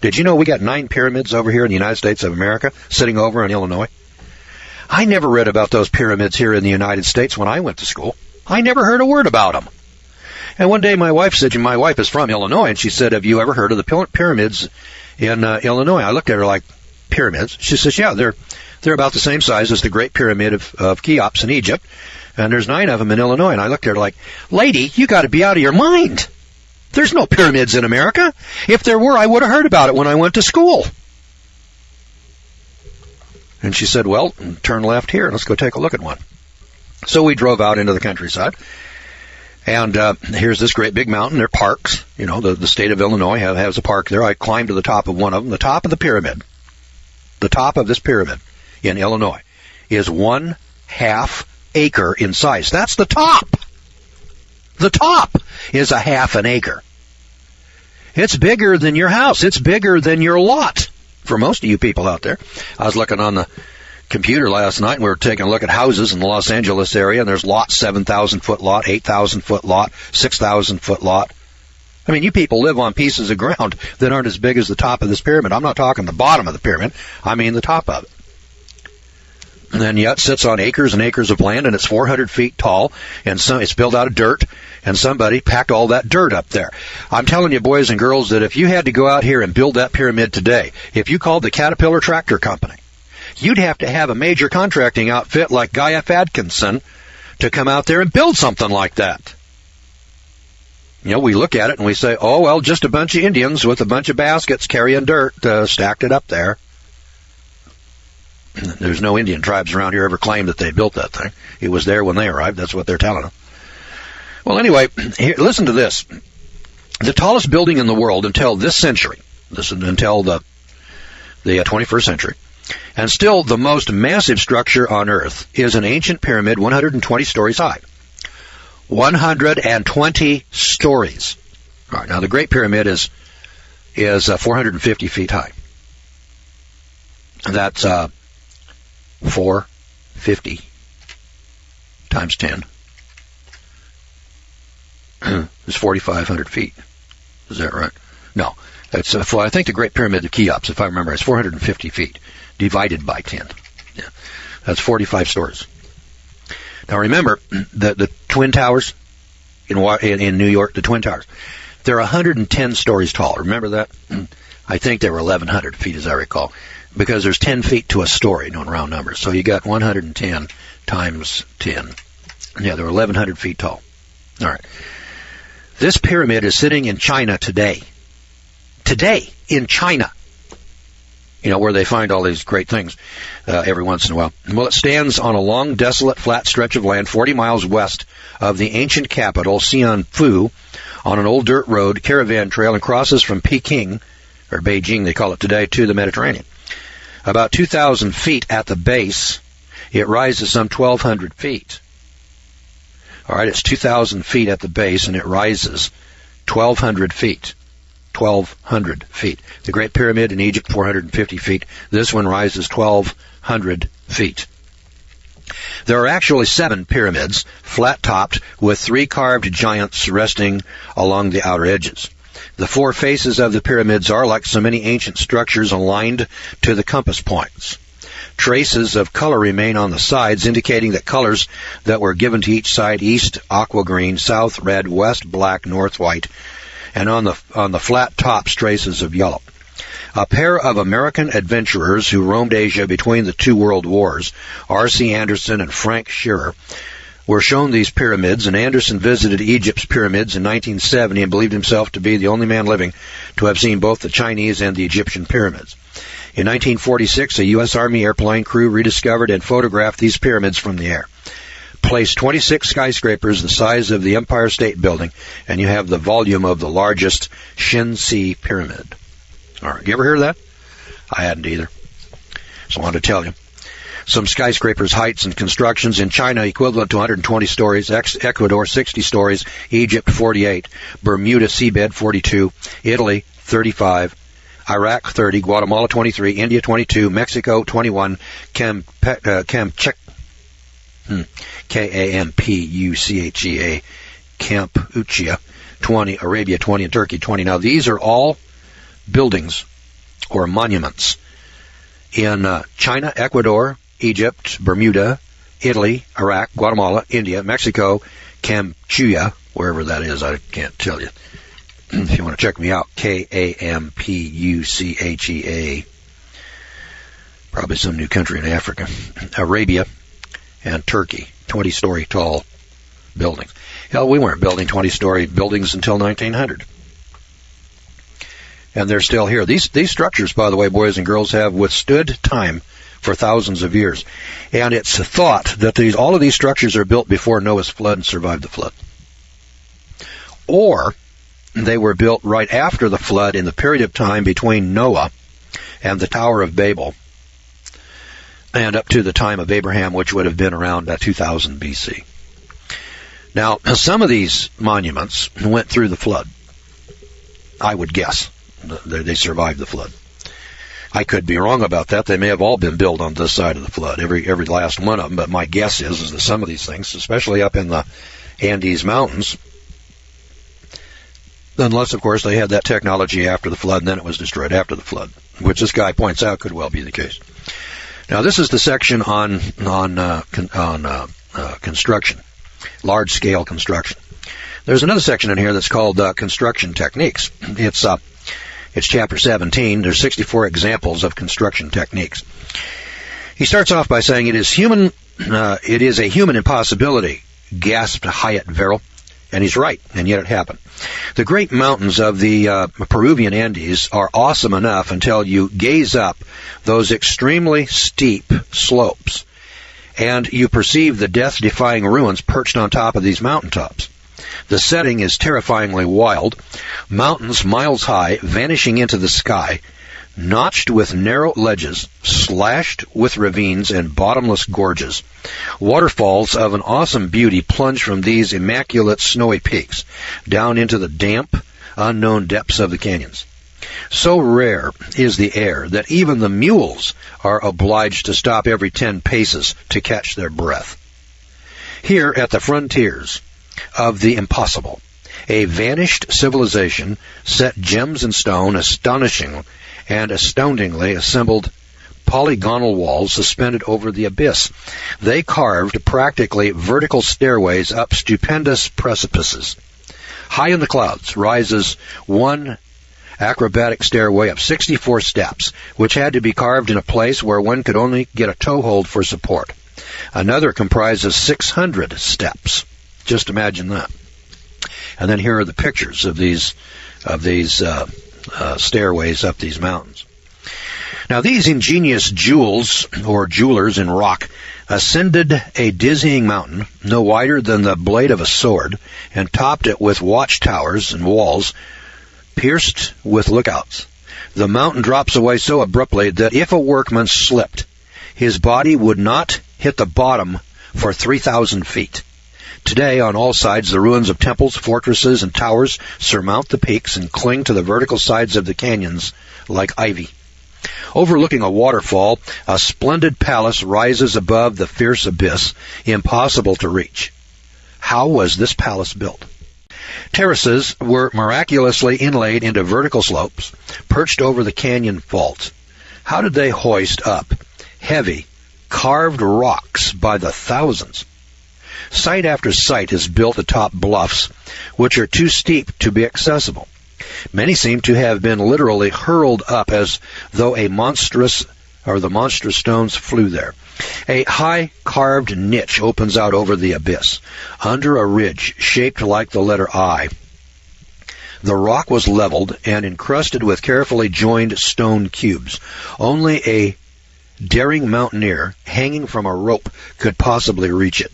Did you know we got 9 pyramids over here in the United States of America, sitting over in Illinois? I never read about those pyramids here in the United States when I went to school. I never heard a word about them. And one day my wife said, my wife is from Illinois, and she said, have you ever heard of the pyramids in Illinois? I looked at her like, pyramids? She says, yeah, they're about the same size as the Great Pyramid of Cheops in Egypt, and there's 9 of them in Illinois. And I looked at her like, lady, you got to be out of your mind. There's no pyramids in America. If there were, I would have heard about it when I went to school. And she said, well, turn left here. Let's go take a look at one. So we drove out into the countryside. And here's this great big mountain. There are parks. You know, the state of Illinois has a park there. I climbed to the top of one of them. The top of the pyramid, the top of this pyramid in Illinois, is 1/2 acre in size. That's the top. The top is 1/2 acre. It's bigger than your house. It's bigger than your lot. For most of you people out there. I was looking on the computer last night, and we were taking a look at houses in the Los Angeles area, and there's lots, 7,000-foot lot, 8,000-foot lot, 6,000-foot lot. I mean, you people live on pieces of ground that aren't as big as the top of this pyramid. I'm not talking the bottom of the pyramid. I mean the top of it. And then yet sits on acres and acres of land, and it's 400 feet tall, and it's built out of dirt, and somebody packed all that dirt up there. I'm telling you, boys and girls, that if you had to go out here and build that pyramid today, if you called the Caterpillar Tractor Company, you'd have to have a major contracting outfit like Guy F. Atkinson to come out there and build something like that. You know, we look at it and we say, oh, well, just a bunch of Indians with a bunch of baskets carrying dirt stacked it up there. There's no Indian tribes around here ever claimed that they built that thing. It was there when they arrived. That's what they're telling them. Well, anyway, here, listen to this. The tallest building in the world until this century, until the 21st century, and still the most massive structure on Earth, is an ancient pyramid 120 stories high. 120 stories. All right, now the Great Pyramid is 450 feet high. That's 450 times 10 is 4,500 feet. Is that right? No. That's I think the Great Pyramid of Cheops, if I remember, is 450 feet divided by 10. Yeah. That's 45 stories. Now remember, the Twin Towers in New York, the Twin Towers, they're 110 stories tall. Remember that? I think they were 1,100 feet, as I recall, because there's 10 feet to a story, known round numbers. So you got 110 times 10. Yeah, they're 1,100 feet tall. All right. This pyramid is sitting in China today. Today, in China. You know, where they find all these great things every once in a while. Well, it stands on a long, desolate, flat stretch of land 40 miles west of the ancient capital, Xianfu, on an old dirt road, caravan trail, and crosses from Peking, or Beijing they call it today, to the Mediterranean. About 2,000 feet at the base, it rises some 1,200 feet. All right, it's 2,000 feet at the base, and it rises 1,200 feet. 1,200 feet. The Great Pyramid in Egypt, 450 feet. This one rises 1,200 feet. There are actually 7 pyramids, flat-topped, with 3 carved giants resting along the outer edges. The 4 faces of the pyramids are, like so many ancient structures, aligned to the compass points. Traces of color remain on the sides, indicating that colors that were given to each side: east, aqua green; south, red; west, black; north, white; and on the flat tops, traces of yellow. A pair of American adventurers who roamed Asia between the 2 world wars, R.C. Anderson and Frank Shearer, were shown these pyramids, and Anderson visited Egypt's pyramids in 1970 and believed himself to be the only man living to have seen both the Chinese and the Egyptian pyramids. In 1946, a U.S. Army airplane crew rediscovered and photographed these pyramids from the air. Place 26 skyscrapers the size of the Empire State Building, and you have the volume of the largest Shinsi pyramid. All right, you ever hear of that? I hadn't either. So I wanted to tell you. Some skyscrapers, heights, and constructions in China equivalent to 120 stories, Ecuador 60 stories, Egypt 48, Bermuda seabed 42, Italy 35, Iraq 30, Guatemala 23, India 22, Mexico 21, Kampuchea, Kampuchea 20, Arabia 20, and Turkey 20. Now these are all buildings or monuments in China, Ecuador, Egypt, Bermuda, Italy, Iraq, Guatemala, India, Mexico, Kampuchea, wherever that is, I can't tell you. If you want to check me out, Kampuchea, probably some new country in Africa, Arabia, and Turkey, 20-story tall buildings. Hell, we weren't building 20-story buildings until 1900. And they're still here. These structures, by the way, boys and girls, have withstood time for thousands of years. And it's thought that all of these structures are built before Noah's flood and survived the flood. Or they were built right after the flood in the period of time between Noah and the Tower of Babel and up to the time of Abraham, which would have been around 2000 BC. Now, some of these monuments went through the flood, I would guess. They survived the flood. I could be wrong about that. They may have all been built on this side of the flood, every last one of them. But my guess is that some of these things, especially up in the Andes Mountains, unless, of course, they had that technology after the flood and then it was destroyed after the flood, which this guy points out could well be the case. Now, this is the section on construction, large-scale construction. There's another section in here that's called construction techniques. It's chapter 17. There's 64 examples of construction techniques. He starts off by saying, it is a human impossibility, gasped Hyatt Verrill. And he's right, and yet it happened. The great mountains of the Peruvian Andes are awesome enough until you gaze up those extremely steep slopes, and you perceive the death-defying ruins perched on top of these mountaintops. The setting is terrifyingly wild, mountains miles high, vanishing into the sky, notched with narrow ledges, slashed with ravines and bottomless gorges. Waterfalls of an awesome beauty plunge from these immaculate snowy peaks down into the damp, unknown depths of the canyons. So rare is the air that even the mules are obliged to stop every 10 paces to catch their breath. Here at the frontiers of the impossible, a vanished civilization set gems in stone, astonishing and astoundingly assembled polygonal walls suspended over the abyss. They carved practically vertical stairways up stupendous precipices. High in the clouds rises one acrobatic stairway of 64 steps, which had to be carved in a place where one could only get a toehold for support. Another comprises 600 steps. Just imagine that. And then here are the pictures of these stairways up these mountains. Now, these ingenious jewels, or jewelers in rock, ascended a dizzying mountain no wider than the blade of a sword and topped it with watchtowers and walls pierced with lookouts. The mountain drops away so abruptly that if a workman slipped, his body would not hit the bottom for 3,000 feet. Today, on all sides, the ruins of temples, fortresses, and towers surmount the peaks and cling to the vertical sides of the canyons like ivy. Overlooking a waterfall, a splendid palace rises above the fierce abyss, impossible to reach. How was this palace built? Terraces were miraculously inlaid into vertical slopes, perched over the canyon faults. How did they hoist up heavy, carved rocks by the thousands? Site after site is built atop bluffs, which are too steep to be accessible. Many seem to have been literally hurled up as though the monstrous stones flew there. A high carved niche opens out over the abyss, under a ridge shaped like the letter I. The rock was leveled and encrusted with carefully joined stone cubes. Only a daring mountaineer hanging from a rope could possibly reach it.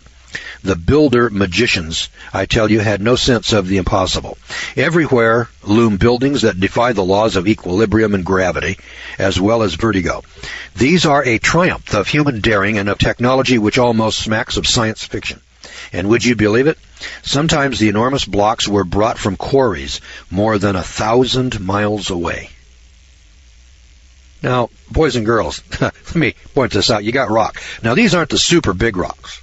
The builder magicians, I tell you, had no sense of the impossible. Everywhere loom buildings that defy the laws of equilibrium and gravity, as well as vertigo. These are a triumph of human daring and of technology which almost smacks of science fiction. And would you believe it? Sometimes the enormous blocks were brought from quarries more than 1,000 miles away. Now, boys and girls, let me point this out. You got rock. Now, these aren't the super big rocks.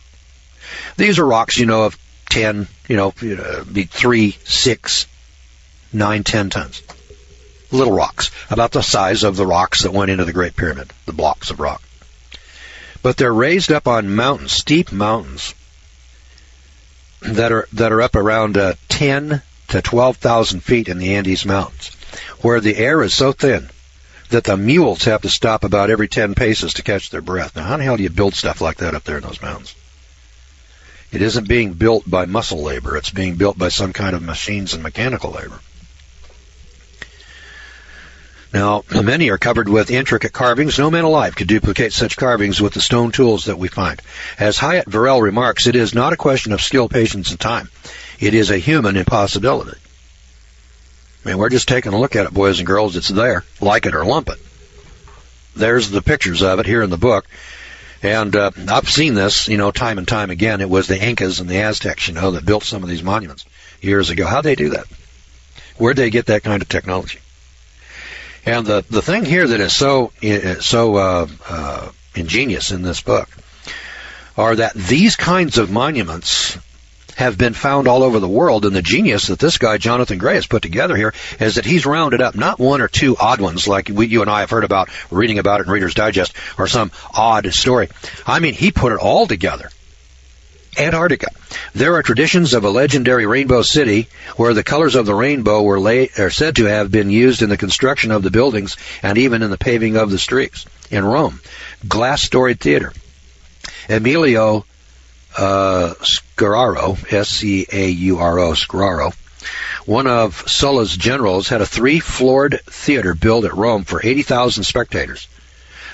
These are rocks, of 10, 3, 6, 9, 10 tons. little rocks, about the size of the rocks that went into the Great Pyramid, the blocks of rock. But they're raised up on mountains, steep mountains, that are up around 10 to 12,000 feet in the Andes Mountains, where the air is so thin that the mules have to stop about every 10 paces to catch their breath. Now, how the hell do you build stuff like that up there in those mountains? It isn't being built by muscle labor. It's being built by some kind of machines and mechanical labor. Now, many are covered with intricate carvings. No man alive could duplicate such carvings with the stone tools that we find. As Hyatt Verrell remarks, it is not a question of skill, patience, and time. It is a human impossibility. I mean, we're just taking a look at it, boys and girls. It's there. Like it or lump it. There's the pictures of it here in the book. And I've seen this, time and time again. It was the Incas and the Aztecs, that built some of these monuments years ago. How'd they do that? Where'd they get that kind of technology? And the thing here that is so ingenious in this book are that these kinds of monuments have been found all over the world, and the genius that this guy, Jonathan Gray, has put together here is that he's rounded up not one or two odd ones like you and I have heard about, reading about it in Reader's Digest, or some odd story. I mean, he put it all together. Antarctica. There are traditions of a legendary rainbow city where the colors of the rainbow are said to have been used in the construction of the buildings and even in the paving of the streets. In Rome, glass-storied theater. Emilio Scararo, S-C-A-U-R-O, Scararo, one of Sulla's generals, had a 3-floored theater built at Rome for 80,000 spectators.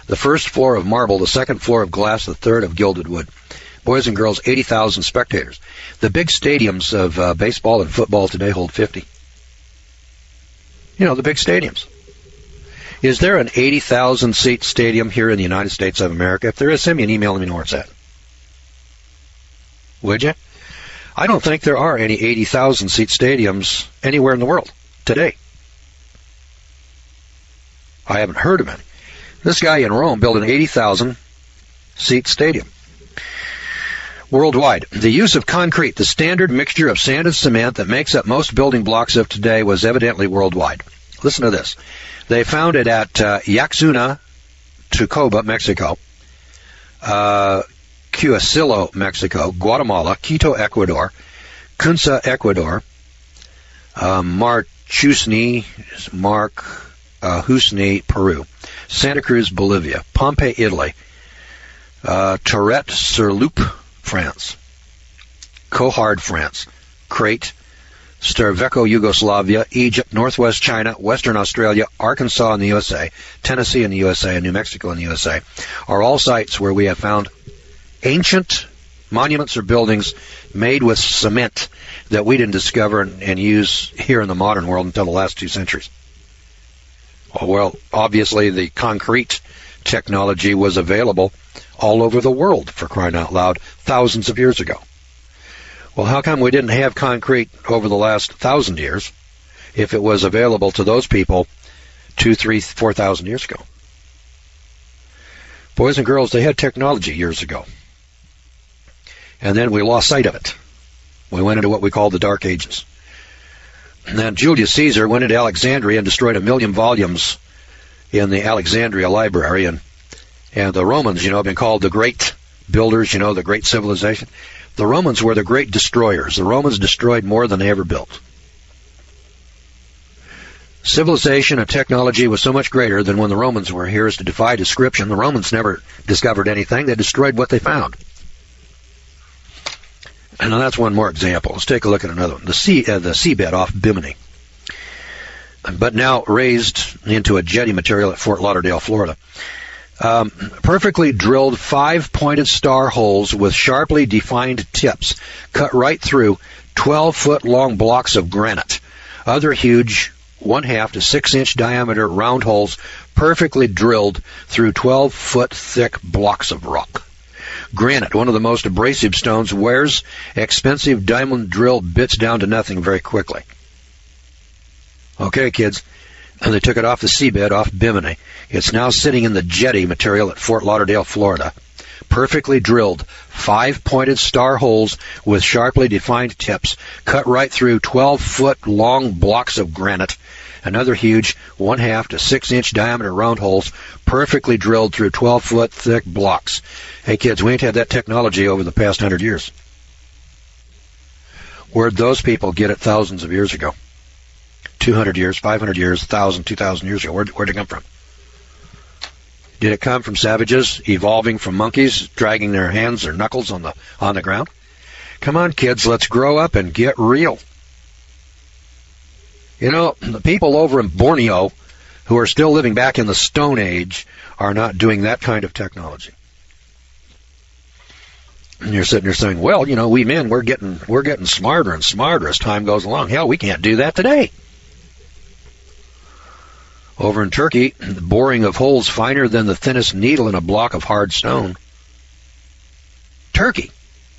The first floor of marble, the second floor of glass, the third of gilded wood. Boys and girls, 80,000 spectators. The big stadiums of baseball and football today hold 50. The big stadiums. Is there an 80,000-seat stadium here in the United States of America? If there is, send me an email and let me know where it's at. Would you? I don't think there are any 80,000-seat stadiums anywhere in the world today. I haven't heard of any. This guy in Rome built an 80,000-seat stadium. Worldwide, the use of concrete, the standard mixture of sand and cement that makes up most building blocks of today, was evidently worldwide. Listen to this. They found it at Yaxuna, Tucoba, Mexico, Cuauhcillo, Mexico, Guatemala, Quito, Ecuador, Cunza, Ecuador, Marchusni, Peru, Santa Cruz, Bolivia, Pompeii, Italy, Tourette-sur-Loup, France, Cohard, France, Crete, Sterveco, Yugoslavia, Egypt, Northwest China, Western Australia, Arkansas in the USA, Tennessee in the USA, and New Mexico in the USA are all sites where we have found ancient monuments or buildings made with cement that we didn't discover and use here in the modern world until the last 2 centuries. Well, obviously the concrete technology was available all over the world, for crying out loud, thousands of years ago. Well, how come we didn't have concrete over the last 1,000 years if it was available to those people 2,000, 3,000, 4,000 years ago? Boys and girls, they had technology years ago. And then we lost sight of it. We went into what we call the Dark Ages. And then Julius Caesar went into Alexandria and destroyed 1 million volumes in the Alexandria Library. And the Romans, have been called the great builders, the great civilization. The Romans were the great destroyers. The Romans destroyed more than they ever built. Civilization and technology was so much greater than when the Romans were here as to defy description. The Romans never discovered anything. They destroyed what they found. And that's one more example. Let's take a look at another one. The seabed off Bimini, but now raised into a jetty material at Fort Lauderdale, Florida. Perfectly drilled 5-pointed star holes with sharply defined tips cut right through 12-foot-long blocks of granite. Other huge 1/2 to 6-inch diameter round holes perfectly drilled through 12-foot thick blocks of rock. Granite, one of the most abrasive stones, wears expensive diamond drill bits down to nothing very quickly. Okay, kids. And they took it off the seabed off Bimini. It's now sitting in the jetty material at Fort Lauderdale, Florida. Perfectly drilled, 5-pointed star holes with sharply defined tips, cut right through 12-foot-long blocks of granite. Another huge 1/2 to 6-inch diameter round holes perfectly drilled through 12-foot thick blocks. Hey kids, we ain't had that technology over the past 100 years. Where'd those people get it thousands of years ago? 200 years, 500 years, 1,000, 2,000 years ago. Where'd it come from? Did it come from savages evolving from monkeys, dragging their hands or knuckles on the ground? Come on, kids, let's grow up and get real. You know, the people over in Borneo who are still living back in the Stone Age are not doing that kind of technology. And you're sitting there saying, well, you know, we men, we're getting smarter and smarter as time goes along. Hell, we can't do that today. Over in Turkey, the boring of holes finer than the thinnest needle in a block of hard stone. Turkey.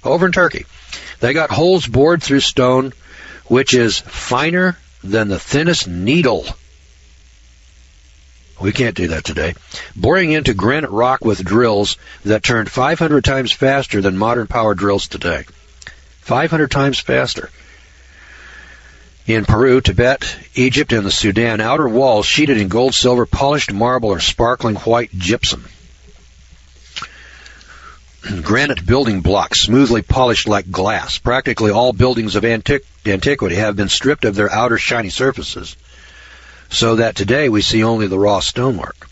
Over in Turkey. They got holes bored through stone which is finer than the thinnest needle. We can't do that today. Boring into granite rock with drills that turned 500 times faster than modern power drills today. 500 times faster. In Peru, Tibet, Egypt, and the Sudan, outer walls sheeted in gold, silver, polished marble, or sparkling white gypsum. Granite building blocks, smoothly polished like glass. Practically all buildings of antiquity have been stripped of their outer shiny surfaces, so that today we see only the raw stonework.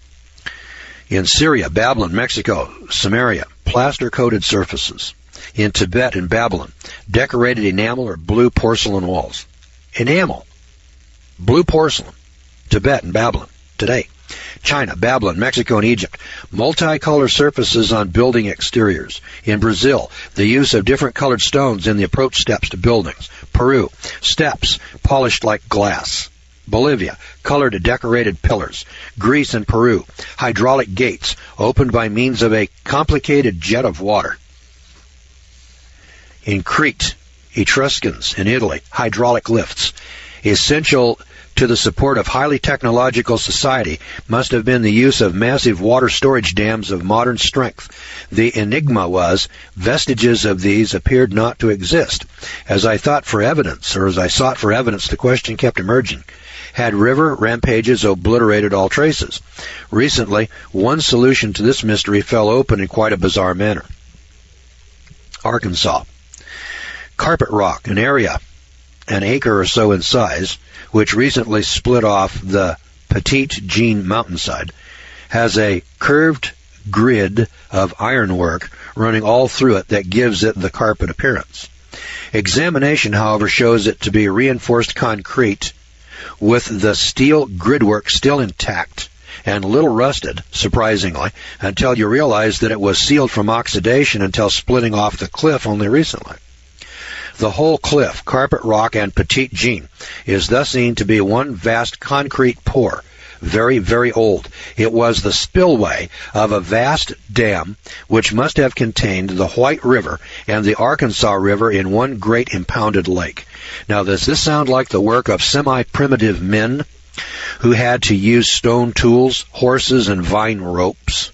In Syria, Babylon, Mexico, Samaria, plaster-coated surfaces. In Tibet and Babylon, decorated enamel or blue porcelain walls. Enamel, blue porcelain, Tibet and Babylon, today. China, Babylon, Mexico, and Egypt, multicolored surfaces on building exteriors. In Brazil, the use of different colored stones in the approach steps to buildings. Peru, steps polished like glass. Bolivia, colored decorated pillars. Greece and Peru, hydraulic gates opened by means of a complicated jet of water. In Crete, Etruscans in Italy, hydraulic lifts. Essential to the support of highly technological society must have been the use of massive water storage dams of modern strength. The enigma was, vestiges of these appeared not to exist. As I sought for evidence, the question kept emerging. Had river rampages obliterated all traces? Recently, one solution to this mystery fell open in quite a bizarre manner. Arkansas. Carpet rock, an acre or so in size, which recently split off the Petite Jean mountainside, has a curved grid of ironwork running all through it that gives it the carpet appearance. Examination, however, shows it to be reinforced concrete with the steel gridwork still intact and little rusted, surprisingly, until you realize that it was sealed from oxidation until splitting off the cliff only recently. The whole cliff, Carpet Rock and Petite Jean, is thus seen to be one vast concrete pour, very, very old. It was the spillway of a vast dam which must have contained the White River and the Arkansas River in one great impounded lake. Now, does this sound like the work of semi-primitive men who had to use stone tools, horses, and vine ropes?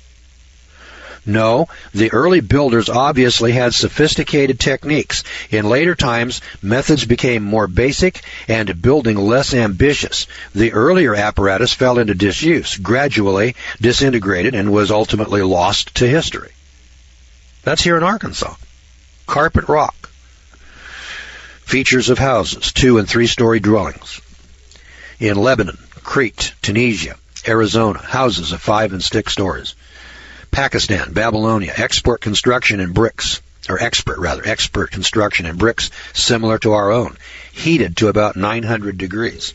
No, the early builders obviously had sophisticated techniques. In later times, methods became more basic and building less ambitious. The earlier apparatus fell into disuse, gradually disintegrated, and was ultimately lost to history. That's here in Arkansas. Carpet rock. Features of houses, 2- and 3-story dwellings. In Lebanon, Crete, Tunisia, Arizona, houses of 5 and 6 stories. Pakistan, Babylonia, expert construction in bricks, expert construction in bricks similar to our own, heated to about 900 degrees.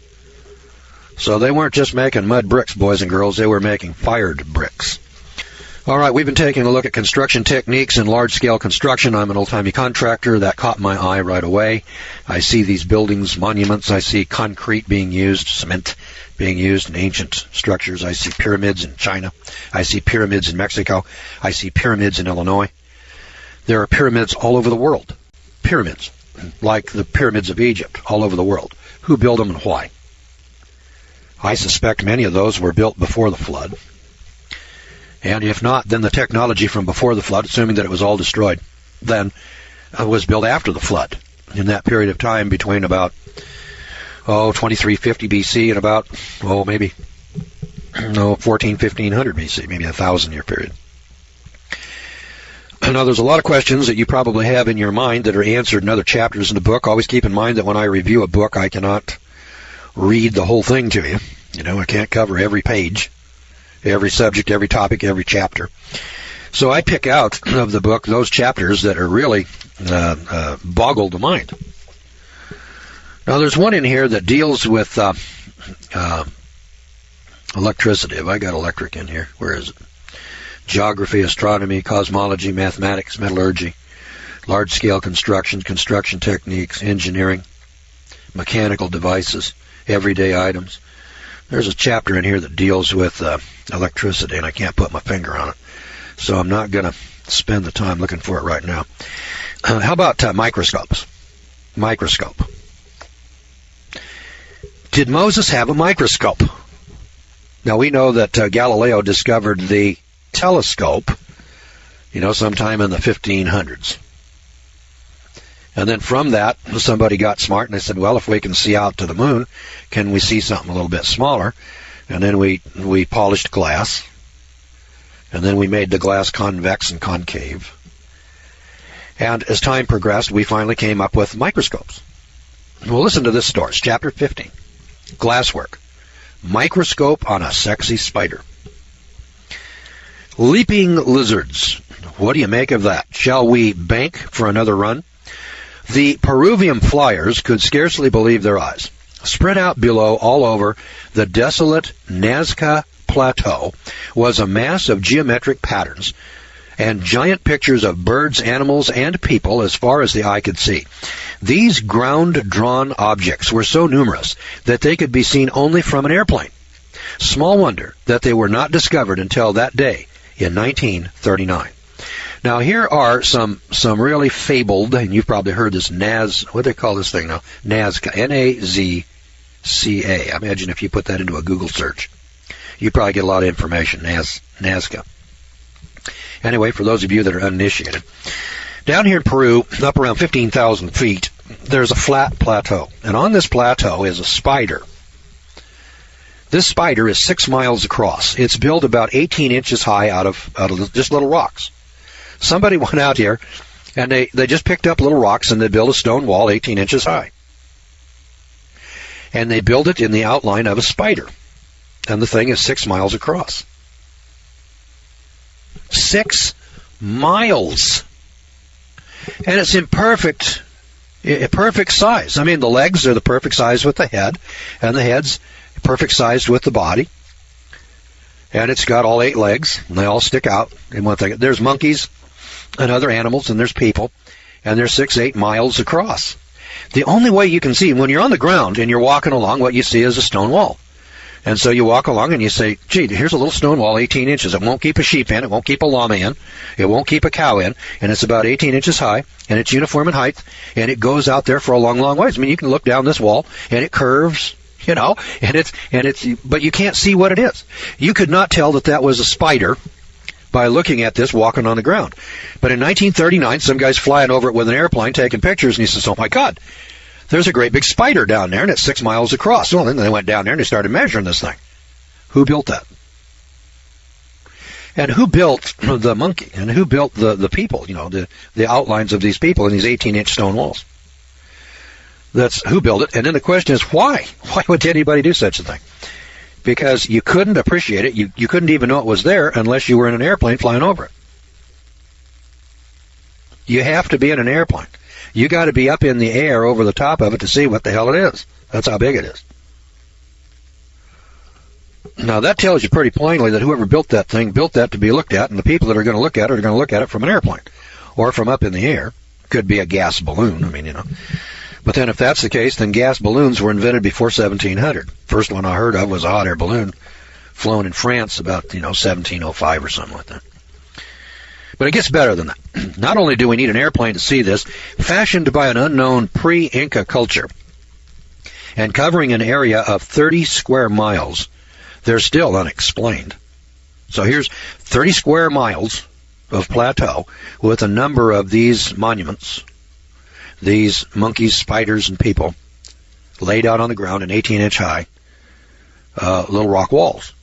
So they weren't just making mud bricks, boys and girls, they were making fired bricks. All right, we've been taking a look at construction techniques in large-scale construction. I'm an old-timey contractor. That caught my eye right away. I see these buildings, monuments. I see concrete being used, cement being used in ancient structures. I see pyramids in China. I see pyramids in Mexico. I see pyramids in Illinois. There are pyramids all over the world. Pyramids, like the pyramids of Egypt, all over the world. Who built them and why? I suspect many of those were built before the flood. And if not, then the technology from before the flood, assuming that it was all destroyed, then was built after the flood. In that period of time between about 2350 BC and about, maybe 1500 BC, maybe a 1,000-year period. Now, there's a lot of questions that you probably have in your mind that are answered in other chapters in the book. Always keep in mind that when I review a book, I cannot read the whole thing to you. I can't cover every page, every subject, every topic, every chapter. So I pick out of the book those chapters that are really boggle the mind. Now, there's one in here that deals with electricity. Have I got electric in here? Where is it? Geography, astronomy, cosmology, mathematics, metallurgy, large-scale construction, construction techniques, engineering, mechanical devices, everyday items. There's a chapter in here that deals with electricity, and I can't put my finger on it. So I'm not going to spend the time looking for it right now. How about microscopes? Microscope. Did Moses have a microscope? Now, we know that Galileo discovered the telescope, sometime in the 1500s. And then from that, somebody got smart and they said, well, if we can see out to the moon, can we see something a little bit smaller? And then we polished glass. And then we made the glass convex and concave. And as time progressed, we finally came up with microscopes. Well, listen to this story. It's chapter 15. Glasswork. Microscope on a sexy spider. Leaping lizards. What do you make of that? Shall we bank for another run? The Peruvian flyers could scarcely believe their eyes. Spread out below all over the desolate Nazca Plateau was a mass of geometric patterns and giant pictures of birds, animals, and people as far as the eye could see. These ground-drawn objects were so numerous that they could be seen only from an airplane. Small wonder that they were not discovered until that day in 1939. Now, here are some really fabled, and you've probably heard this what do they call this thing now? Nazca, Nazca. I imagine if you put that into a Google search, you probably get a lot of information, Nazca. Anyway, for those of you that are uninitiated, down here in Peru, up around 15,000 feet, there's a flat plateau. And on this plateau is a spider. This spider is 6 miles across. It's built about 18 inches high out of just little rocks. Somebody went out here, and they just picked up little rocks, and they built a stone wall 18 inches high. And they built it in the outline of a spider. And the thing is 6 miles across. 6 miles. And it's in perfect size. I mean, the legs are the perfect size with the head, and the head's perfect sized with the body. And it's got all 8 legs, and they all stick out in one thing. There's monkeys and other animals, and there's people, and they're 6-8 miles across. The only way you can see, when you're on the ground and you're walking along, what you see is a stone wall. And so you walk along and you say, gee, here's a little stone wall, 18 inches. It won't keep a sheep in. It won't keep a llama in. It won't keep a cow in. And it's about 18 inches high, and it's uniform in height, and it goes out there for a long, long ways. I mean, you can look down this wall, and it curves, but you can't see what it is. You could not tell that was a spider by looking at this walking on the ground. But in 1939, some guy's flying over it with an airplane taking pictures, and he says, oh, my God, there's a great big spider down there, and it's 6 miles across. Well, then they went down there and they started measuring this thing. Who built that? And who built the monkey? And who built the people, the outlines of these people in these 18-inch stone walls? That's who built it. And then the question is, why? Why would anybody do such a thing? Because you couldn't appreciate it. You couldn't even know it was there unless you were in an airplane flying over it. You have to be in an airplane. You got to be up in the air over the top of it to see what the hell it is. That's how big it is. Now, that tells you pretty plainly that whoever built that thing built that to be looked at, and the people that are going to look at it are going to look at it from an airplane or from up in the air. Could be a gas balloon. But then if that's the case, then gas balloons were invented before 1700. First one I heard of was a hot air balloon flown in France about, 1705 or something like that. But it gets better than that. Not only do we need an airplane to see this, fashioned by an unknown pre-Inca culture and covering an area of 30 square miles, they're still unexplained. So here's 30 square miles of plateau with a number of these monuments, these monkeys, spiders, and people, laid out on the ground in 18-inch high little rock walls.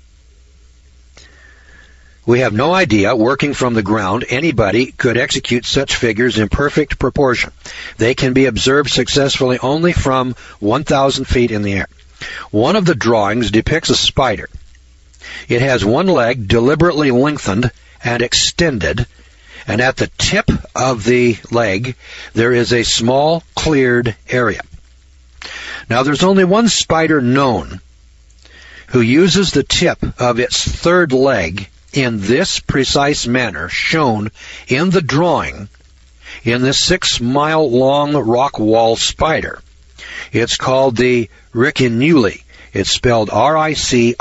We have no idea, working from the ground, anybody could execute such figures in perfect proportion. They can be observed successfully only from 1,000 feet in the air. One of the drawings depicts a spider. It has one leg deliberately lengthened and extended, and at the tip of the leg there is a small cleared area. Now there's only one spider known who uses the tip of its third leg in this precise manner shown in the drawing in this 6-mile-long rock wall spider. It's called the Riccinuli. It's spelled R-I-C-I-N-U-L-E-I.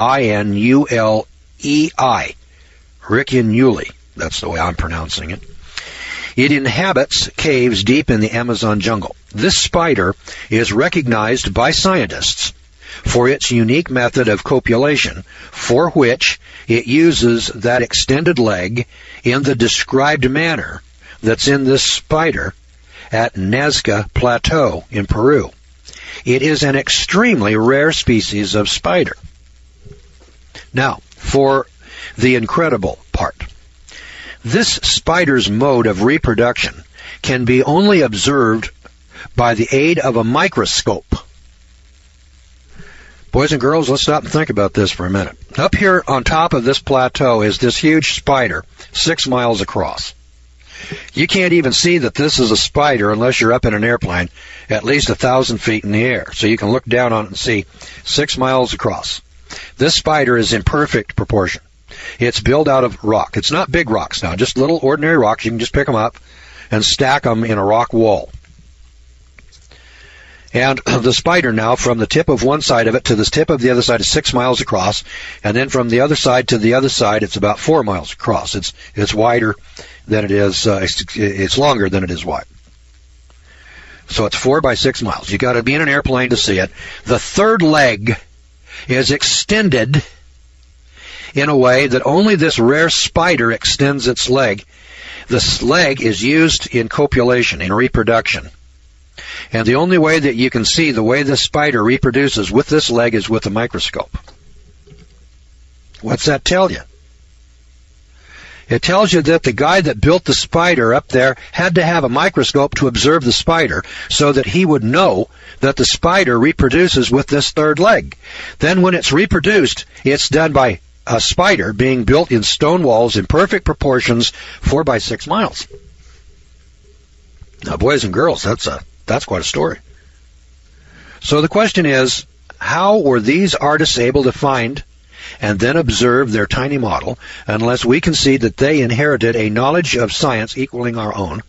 Riccinuli. That's the way I'm pronouncing it. It inhabits caves deep in the Amazon jungle. This spider is recognized by scientists for its unique method of copulation, for which it uses that extended leg in the described manner that's in this spider at Nazca Plateau in Peru. It is an extremely rare species of spider. Now, for the incredible part. This spider's mode of reproduction can be only observed by the aid of a microscope. Boys and girls, let's stop and think about this for a minute. Up here on top of this plateau is this huge spider, 6 miles across. You can't even see that this is a spider unless you're up in an airplane at least 1,000 feet in the air. So you can look down on it and see 6 miles across. This spider is in perfect proportion. It's built out of rock. It's not big rocks now, just little ordinary rocks. You can just pick them up and stack them in a rock wall. And the spider now, from the tip of one side of it to the tip of the other side, is 6 miles across. And then from the other side to the other side, it's about 4 miles across. It's wider than it is, it's longer than it is wide. So it's 4 by 6 miles. You've got to be in an airplane to see it. The third leg is extended in a way that only this rare spider extends its leg. This leg is used in copulation, in reproduction. And the only way that you can see the way this spider reproduces with this leg is with a microscope. What's that tell you? It tells you that the guy that built the spider up there had to have a microscope to observe the spider so that he would know that the spider reproduces with this third leg. Then when it's reproduced, it's done by a spider being built in stone walls in perfect proportions, 4 by 6 miles. Now, boys and girls, that's quite a story. So the question is, how were these artists able to find and then observe their tiny model unless we can see that they inherited a knowledge of science equaling our own,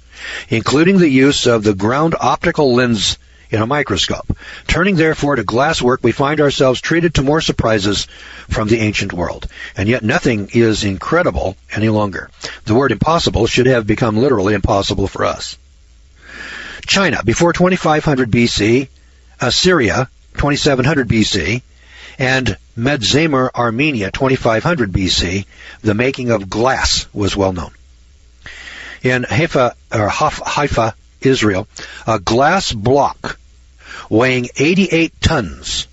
including the use of the ground optical lens in a microscope? Turning therefore to glass work, we find ourselves treated to more surprises from the ancient world. And yet nothing is incredible any longer. The word impossible should have become literally impossible for us. China, before 2500 BC, Assyria, 2700 BC, and Medzamer, Armenia, 2500 BC, the making of glass was well known. In Haifa, Israel, a glass block weighing 88 tons.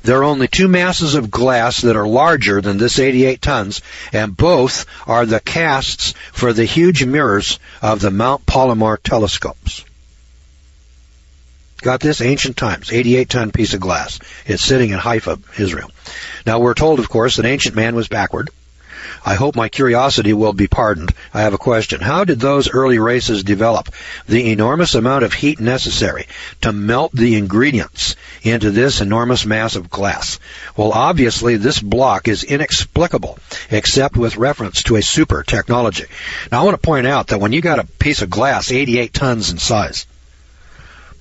There are only 2 masses of glass that are larger than this 88 tons, and both are the casts for the huge mirrors of the Mount Palomar telescopes. Got this? Ancient times, 88-ton piece of glass. It's sitting in Haifa, Israel. Now, we're told, of course, that ancient man was backward. I hope my curiosity will be pardoned. I have a question. How did those early races develop the enormous amount of heat necessary to melt the ingredients into this enormous mass of glass? Well, obviously, this block is inexplicable, except with reference to a super technology. Now, I want to point out that when you got a piece of glass 88 tons in size,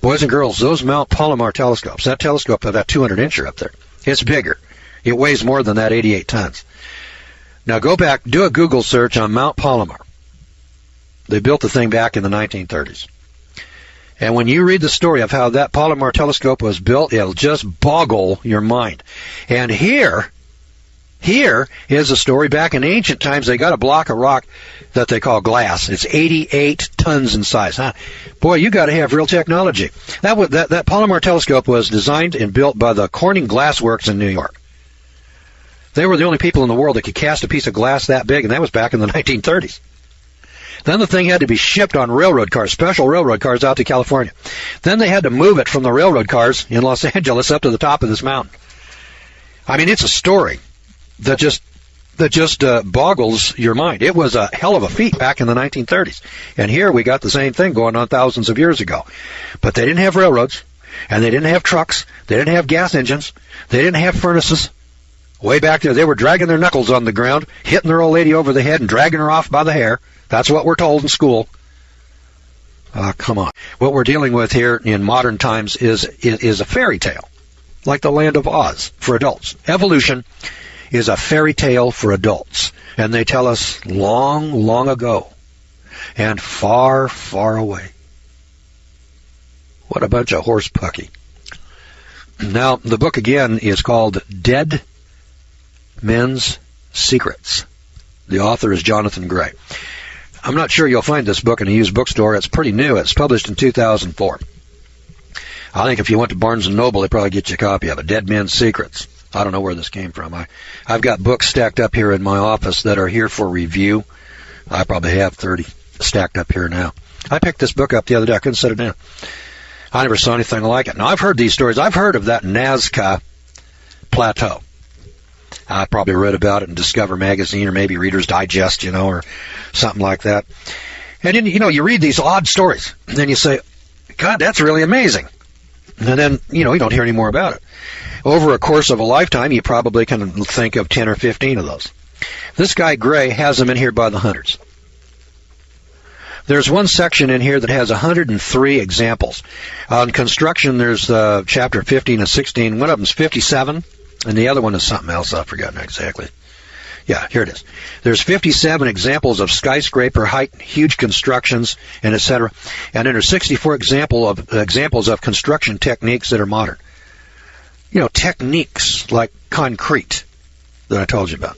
boys and girls, those Mount Palomar telescopes, that telescope, that 200-incher up there, it's bigger. It weighs more than that 88 tons. Now go back, do a Google search on Mount Palomar. They built the thing back in the 1930s. And when you read the story of how that Palomar telescope was built, it'll just boggle your mind. And here Here is a story back in ancient times. They got a block of rock that they call glass. It's 88 tons in size. Huh? Boy, you got to have real technology. That Palomar telescope was designed and built by the Corning Glass Works in New York. They were the only people in the world that could cast a piece of glass that big, and that was back in the 1930s. Then the thing had to be shipped on railroad cars, special railroad cars out to California. Then they had to move it from the railroad cars in Los Angeles up to the top of this mountain. I mean, it's a story that just boggles your mind. It was a hell of a feat back in the 1930s. And here we got the same thing going on thousands of years ago. But they didn't have railroads, and they didn't have trucks, they didn't have gas engines, they didn't have furnaces. Way back there, they were dragging their knuckles on the ground, hitting their old lady over the head and dragging her off by the hair. That's what we're told in school. Come on. What we're dealing with here in modern times is a fairy tale, like the Land of Oz for adults. Evolution is a fairy tale for adults, and they tell us long, long ago and far, far away. What a bunch of horse pucky. Now, the book again is called Dead Men's Secrets. The author is Jonathan Gray. I'm not sure you'll find this book in a used bookstore. It's pretty new. It's published in 2004. I think if you went to Barnes & Noble, they'd probably get you a copy of it. Dead Men's Secrets. I don't know where this came from. I've got books stacked up here in my office that are here for review. I probably have 30 stacked up here now. I picked this book up the other day. I couldn't set it down. I never saw anything like it. Now, I've heard these stories. I've heard of that Nazca Plateau. I probably read about it in Discover Magazine or maybe Reader's Digest, or something like that. And then, you read these odd stories, and then you say, God, that's really amazing. And then, you don't hear any more about it. Over a course of a lifetime, you probably can think of 10 or 15 of those. This guy, Gray, has them in here by the hundreds. There's one section in here that has 103 examples. On construction, there's chapter 15 and 16. One of them's 57. And the other one is something else. I've forgotten exactly. Yeah, here it is. There's 57 examples of skyscraper height, huge constructions, and etc. And then there's 64 examples of construction techniques that are modern. Techniques like concrete that I told you about.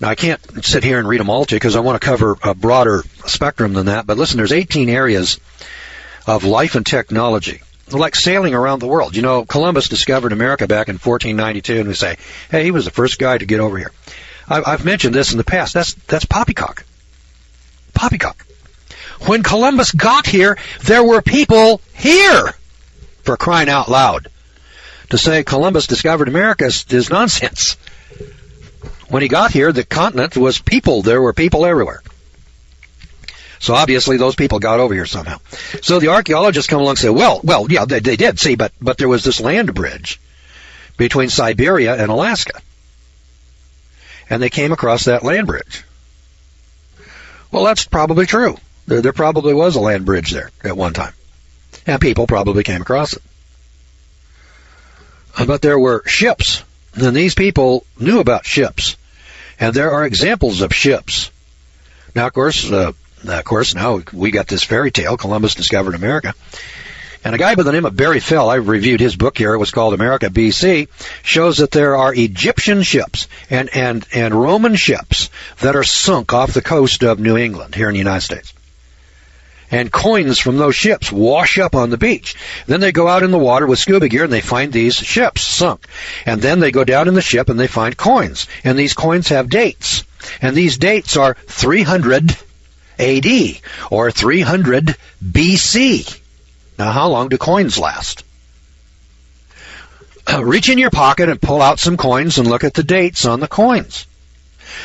Now, I can't sit here and read them all to you because I want to cover a broader spectrum than that. But listen, there's 18 areas of life and technology. Like sailing around the world. Columbus discovered America back in 1492, and we say, hey, he was the first guy to get over here. I've mentioned this in the past. That's poppycock. Poppycock. When Columbus got here, there were people here, for crying out loud. To say Columbus discovered America is nonsense. When he got here, the continent was people. There were people everywhere. So obviously those people got over here somehow. So the archaeologists come along and say, well, yeah, they did, see, but there was this land bridge between Siberia and Alaska. And they came across that land bridge. Well, that's probably true. There probably was a land bridge there at one time. And people probably came across it. But there were ships. And these people knew about ships. And there are examples of ships. Now, of course, now we got this fairy tale, Columbus discovered America. And a guy by the name of Barry Fell, I reviewed his book here, it was called America BC, shows that there are Egyptian ships and Roman ships that are sunk off the coast of New England here in the United States. And coins from those ships wash up on the beach. Then they go out in the water with scuba gear and they find these ships sunk. And then they go down in the ship and they find coins. And these coins have dates. And these dates are 300 AD or 300 BC. Now, how long do coins last? Reach in your pocket and pull out some coins and look at the dates on the coins.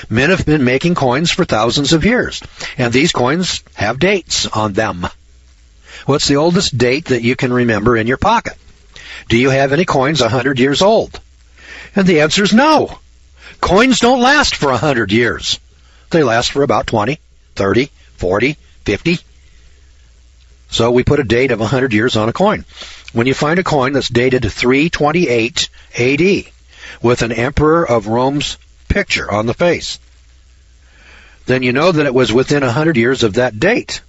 Men have been making coins for thousands of years, and these coins have dates on them. What's the oldest date that you can remember in your pocket? Do you have any coins 100 years old? And the answer is no. Coins don't last for 100 years. They last for about 20, 30, 40, 50. So we put a date of 100 years on a coin. When you find a coin that's dated to 328 AD with an emperor of Rome's picture on the face, then you know that it was within 100 years of that date.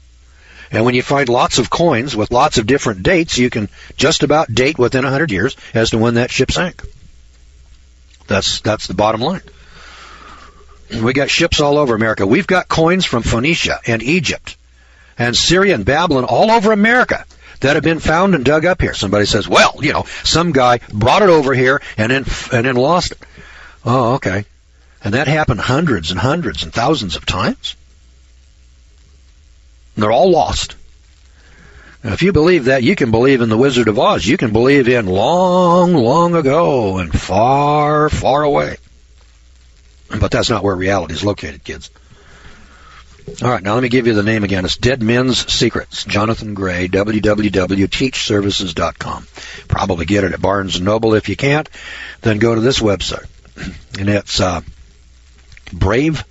And when you find lots of coins with lots of different dates, you can just about date within 100 years as to when that ship sank. That's the bottom line. We got ships all over America. We've got coins from Phoenicia and Egypt and Syria and Babylon all over America that have been found and dug up here. Somebody says, well, some guy brought it over here and then lost it. Oh, okay. And that happened hundreds and hundreds and thousands of times. And they're all lost. Now, if you believe that, you can believe in the Wizard of Oz. You can believe in long, long ago and far, far away. But that's not where reality is located, kids. All right, now let me give you the name again. It's Dead Men's Secrets. Jonathan Gray, www.teachservices.com. Probably get it at Barnes & Noble. If you can't, then go to this website. And it's Brave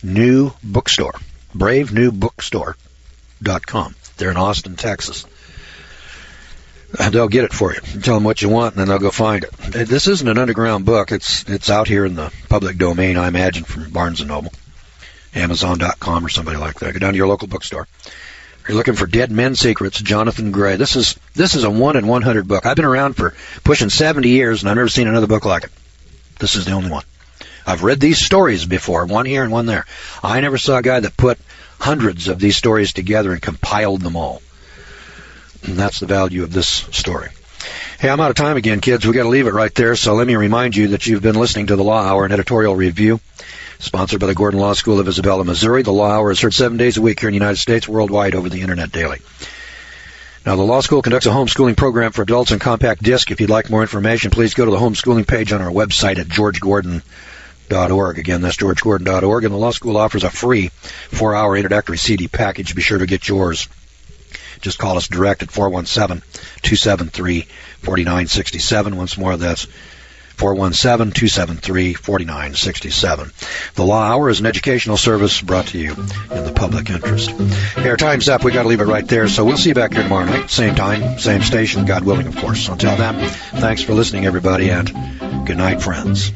New Bookstore. BraveNewBookstore.com. They're in Austin, Texas. And they'll get it for you. Tell them what you want, and then they'll go find it. This isn't an underground book. It's out here in the public domain, I imagine, from Barnes & Noble, Amazon.com, or somebody like that. Go down to your local bookstore. If you're looking for Dead Men's Secrets, Jonathan Gray. This is a 1 in 100 book. I've been around for pushing 70 years, and I've never seen another book like it. This is the only one. I've read these stories before, one here and one there. I never saw a guy that put hundreds of these stories together and compiled them all. And that's the value of this story. Hey, I'm out of time again, kids. We've got to leave it right there. So let me remind you that you've been listening to the Law Hour, an editorial review sponsored by the Gordon Law School of Isabella, Missouri. The Law Hour is heard 7 days a week here in the United States, worldwide, over the Internet daily. Now, the Law School conducts a homeschooling program for adults on compact disc. If you'd like more information, please go to the homeschooling page on our website at georgegordon.org. Again, that's georgegordon.org. And the Law School offers a free 4-hour introductory CD package. Be sure to get yours. Just call us direct at 417-273-4967. Once more, that's 417-273-4967. The Law Hour is an educational service brought to you in the public interest. Hey, our time's up. We got to leave it right there. So we'll see you back here tomorrow night. Same time, same station, God willing, of course. Until then, thanks for listening, everybody, and good night, friends.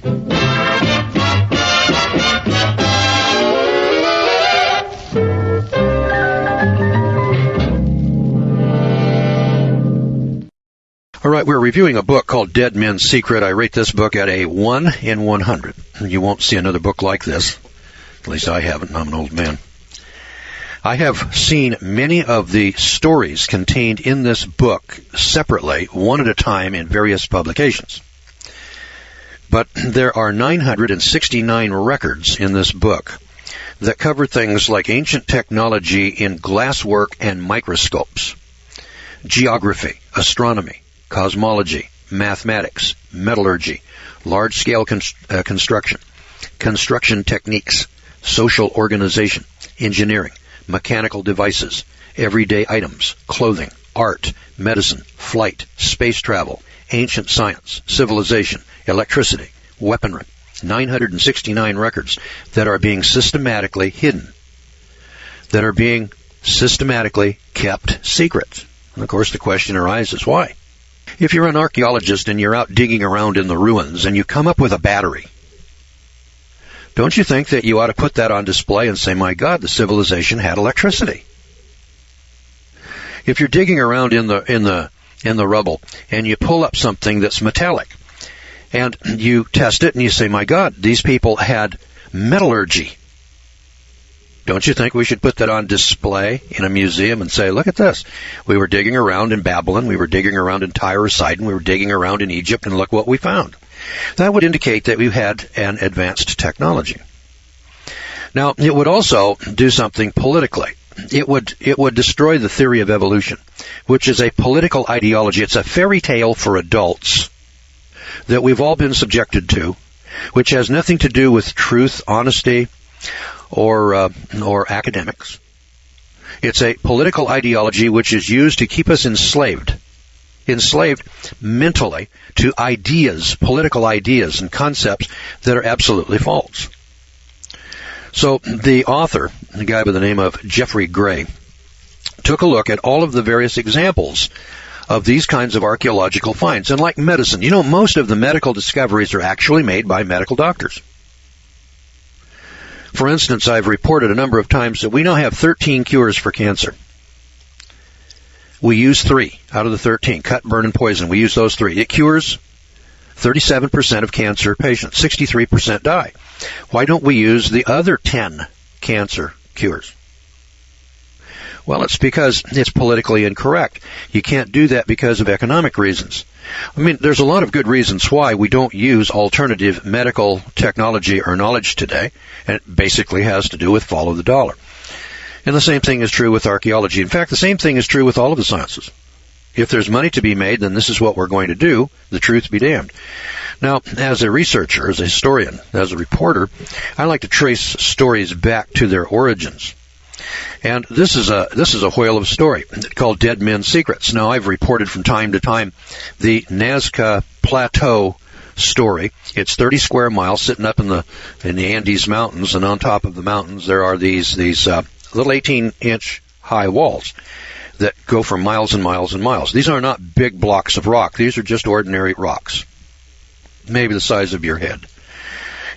All right, we're reviewing a book called Dead Men's Secret. I rate this book at a 1 in 100. You won't see another book like this. At least I haven't. I'm an old man. I have seen many of the stories contained in this book separately, one at a time, in various publications. But there are 969 records in this book that cover things like ancient technology in glasswork and microscopes, geography, astronomy, cosmology, mathematics, metallurgy, large-scale construction, construction techniques, social organization, engineering, mechanical devices, everyday items, clothing, art, medicine, flight, space travel, ancient science, civilization, electricity, weaponry. 969 records that are being systematically hidden, that are being systematically kept secret. And of course the question arises, why? If you're an archaeologist and you're out digging around in the ruins and you come up with a battery, don't you think that you ought to put that on display and say, my God, the civilization had electricity? If you're digging around in the rubble and you pull up something that's metallic and you test it and you say, my God, these people had metallurgy, don't you think we should put that on display in a museum and say, look at this. We were digging around in Babylon, we were digging around in Tyre or Sidon, we were digging around in Egypt, and look what we found. That would indicate that we had an advanced technology. Now, it would also do something politically. It would destroy the theory of evolution, which is a political ideology. It's a fairy tale for adults that we've all been subjected to, which has nothing to do with truth, honesty, or academics. It's a political ideology which is used to keep us enslaved mentally to ideas, political ideas and concepts that are absolutely false. So the author, a guy by the name of Jeffrey Gray, took a look at all of the various examples of these kinds of archaeological finds. And like medicine, most of the medical discoveries are actually made by medical doctors. For instance, I've reported a number of times that we now have 13 cures for cancer. We use 3 out of the 13, cut, burn, and poison. We use those 3. It cures 37% of cancer patients, 63% die. Why don't we use the other 10 cancer cures? Well, it's because it's politically incorrect. You can't do that because of economic reasons. I mean, there's a lot of good reasons why we don't use alternative medical technology or knowledge today, and it basically has to do with follow the dollar. And the same thing is true with archaeology. In fact, the same thing is true with all of the sciences. If there's money to be made, then this is what we're going to do, the truth be damned. Now, as a researcher, as a historian, as a reporter, I like to trace stories back to their origins. And this is a whale of a story called Dead Men's Secrets. Now, I've reported from time to time the Nazca Plateau story. It's 30 square miles sitting up in the Andes Mountains, and on top of the mountains there are these little 18-inch high walls that go for miles and miles and miles. These are not big blocks of rock. These are just ordinary rocks, maybe the size of your head.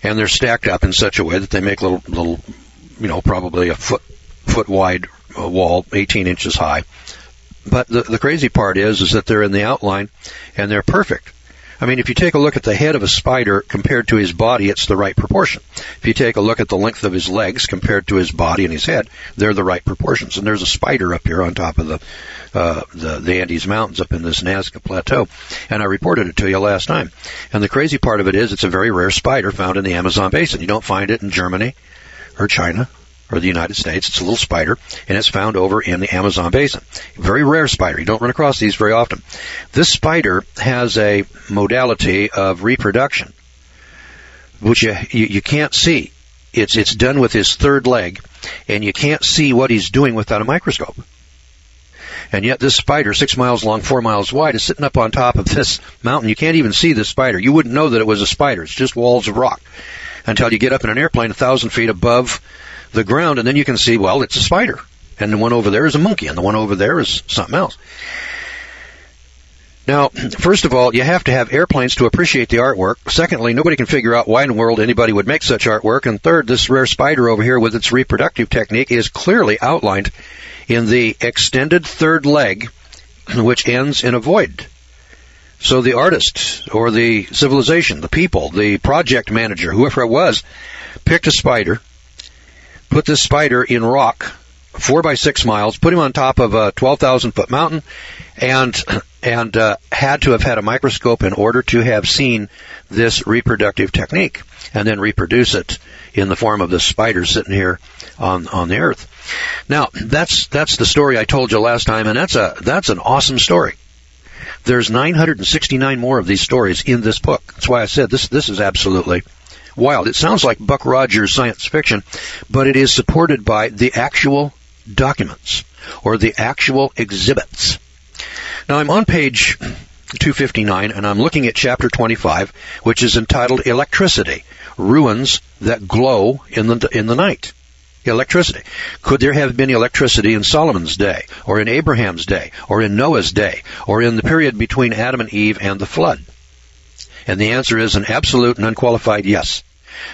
And they're stacked up in such a way that they make little, probably a foot wide wall, 18 inches high. But the crazy part is that they're in the outline and they're perfect. I mean, if you take a look at the head of a spider compared to his body, it's the right proportion. If you take a look at the length of his legs compared to his body and his head, they're the right proportions. And there's a spider up here on top of the Andes Mountains up in this Nazca Plateau. And I reported it to you last time. And the crazy part of it is it's a very rare spider found in the Amazon basin. You don't find it in Germany or China or the United States. It's a little spider, and it's found over in the Amazon basin. Very rare spider. You don't run across these very often. This spider has a modality of reproduction, which you can't see. It's done with his third leg, and you can't see what he's doing without a microscope. And yet this spider, 6 miles long, 4 miles wide, is sitting up on top of this mountain. You can't even see this spider. You wouldn't know that it was a spider. It's just walls of rock until you get up in an airplane 1,000 feet above the ground, and then you can see, well, it's a spider. And the one over there is a monkey, and the one over there is something else. Now, first of all, you have to have airplanes to appreciate the artwork. Secondly, nobody can figure out why in the world anybody would make such artwork. And third, this rare spider over here with its reproductive technique is clearly outlined in the extended third leg, which ends in a void. So the artist, or the civilization, the people, the project manager, whoever it was, picked a spider, put this spider in rock, 4 by 6 miles, put him on top of a 12,000-foot mountain, and had to have had a microscope in order to have seen this reproductive technique, and then reproduce it in the form of this spider sitting here on the earth. Now, that's the story I told you last time, and that's an awesome story. There's 969 more of these stories in this book. That's why I said this is absolutely wild. It sounds like Buck Rogers science fiction, but it is supported by the actual documents or the actual exhibits. Now, I'm on page 259, and I'm looking at chapter 25, which is entitled Electricity, Ruins That Glow in the Night. Electricity. Could there have been electricity in Solomon's day, or in Abraham's day, or in Noah's day, or in the period between Adam and Eve and the flood? And the answer is an absolute and unqualified yes.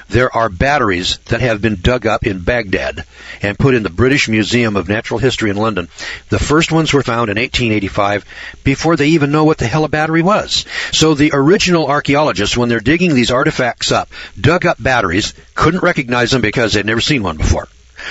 There are batteries that have been dug up in Baghdad and put in the British Museum of Natural History in London. The first ones were found in 1885 before they even know what the hell a battery was. So the original archaeologists, when they're digging these artifacts up, dug up batteries, couldn't recognize them because they'd never seen one before.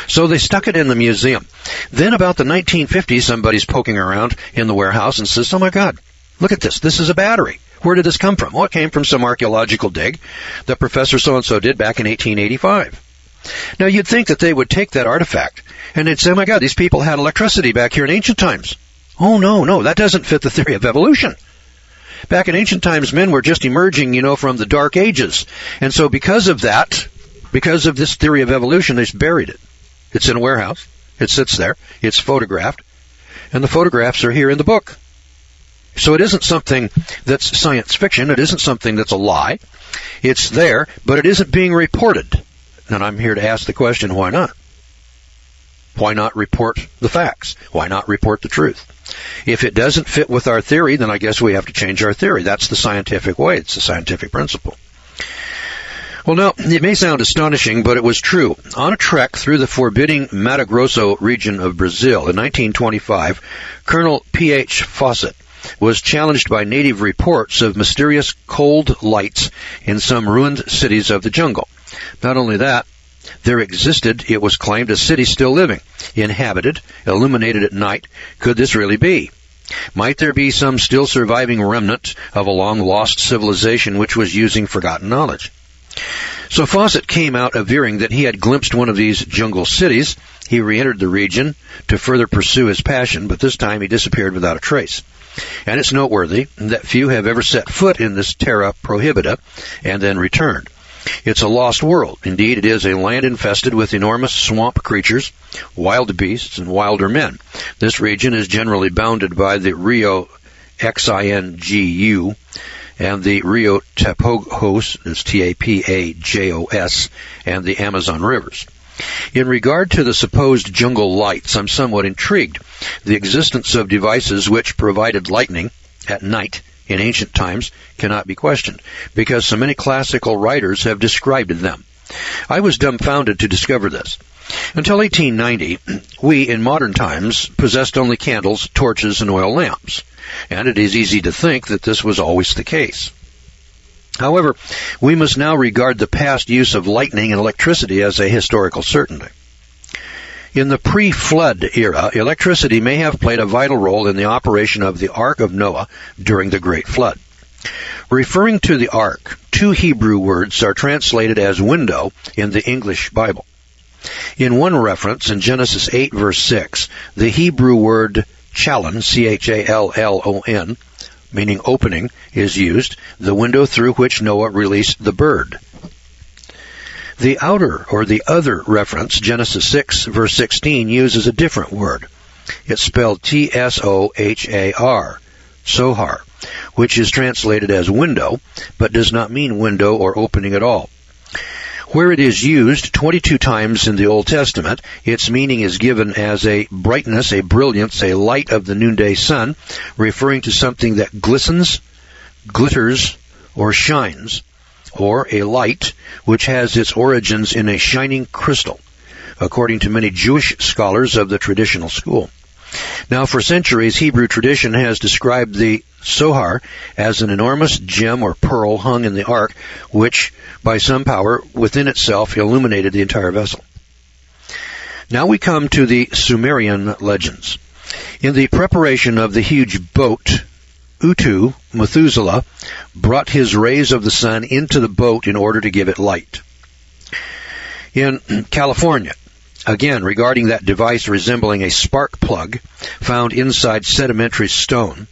So they stuck it in the museum. Then about the 1950s, somebody's poking around in the warehouse and says, oh my God, look at this. This is a battery. Where did this come from? Well, it came from some archaeological dig that Professor so-and-so did back in 1885. Now, you'd think that they would take that artifact and they'd say, oh my God, these people had electricity back here in ancient times. Oh, no, that doesn't fit the theory of evolution. Back in ancient times, men were just emerging, from the Dark Ages. And so because of that, because of this theory of evolution, they buried it. It's in a warehouse. It sits there. It's photographed. And the photographs are here in the book. So it isn't something that's science fiction. It isn't something that's a lie. It's there, but it isn't being reported. And I'm here to ask the question, why not? Why not report the facts? Why not report the truth? If it doesn't fit with our theory, then I guess we have to change our theory. That's the scientific way. It's the scientific principle. Well, now, it may sound astonishing, but it was true. On a trek through the forbidding Mato Grosso region of Brazil in 1925, Colonel P.H. Fawcett was challenged by native reports of mysterious cold lights in some ruined cities of the jungle. Not only that, there existed, it was claimed, a city still living, inhabited, illuminated at night. Could this really be? Might there be some still surviving remnant of a long-lost civilization which was using forgotten knowledge? So Fawcett came out averring that he had glimpsed one of these jungle cities. He re-entered the region to further pursue his passion, but this time he disappeared without a trace. And it's noteworthy that few have ever set foot in this terra prohibita and then returned. It's a lost world. Indeed, it is a land infested with enormous swamp creatures, wild beasts, and wilder men. This region is generally bounded by the Rio Xingu and the Rio Tapajos, is Tapajos, and the Amazon rivers. In regard to the supposed jungle lights, I'm somewhat intrigued. The existence of devices which provided lightning at night in ancient times cannot be questioned, because so many classical writers have described them. I was dumbfounded to discover this. Until 1890, we in modern times possessed only candles, torches, and oil lamps, and it is easy to think that this was always the case. However, we must now regard the past use of lightning and electricity as a historical certainty. In the pre-flood era, electricity may have played a vital role in the operation of the Ark of Noah during the Great Flood. Referring to the Ark, two Hebrew words are translated as window in the English Bible. In one reference, in Genesis 8, verse 6, the Hebrew word chalon, C-H-A-L-L-O-N, meaning opening, is used, the window through which Noah released the bird. The outer or the other reference, Genesis 6, verse 16, uses a different word. It's spelled T-S-O-H-A-R, sohar, which is translated as window, but does not mean window or opening at all. Where it is used 22 times in the Old Testament, its meaning is given as a brightness, a brilliance, a light of the noonday sun, referring to something that glistens, glitters, or shines, or a light which has its origins in a shining crystal, according to many Jewish scholars of the traditional school. Now, for centuries, Hebrew tradition has described the sohar as an enormous gem or pearl hung in the ark, which, by some power within itself, illuminated the entire vessel. Now we come to the Sumerian legends. In the preparation of the huge boat, Utu, Methuselah, brought his rays of the sun into the boat in order to give it light. In California, again, regarding that device resembling a spark plug found inside sedimentary stone,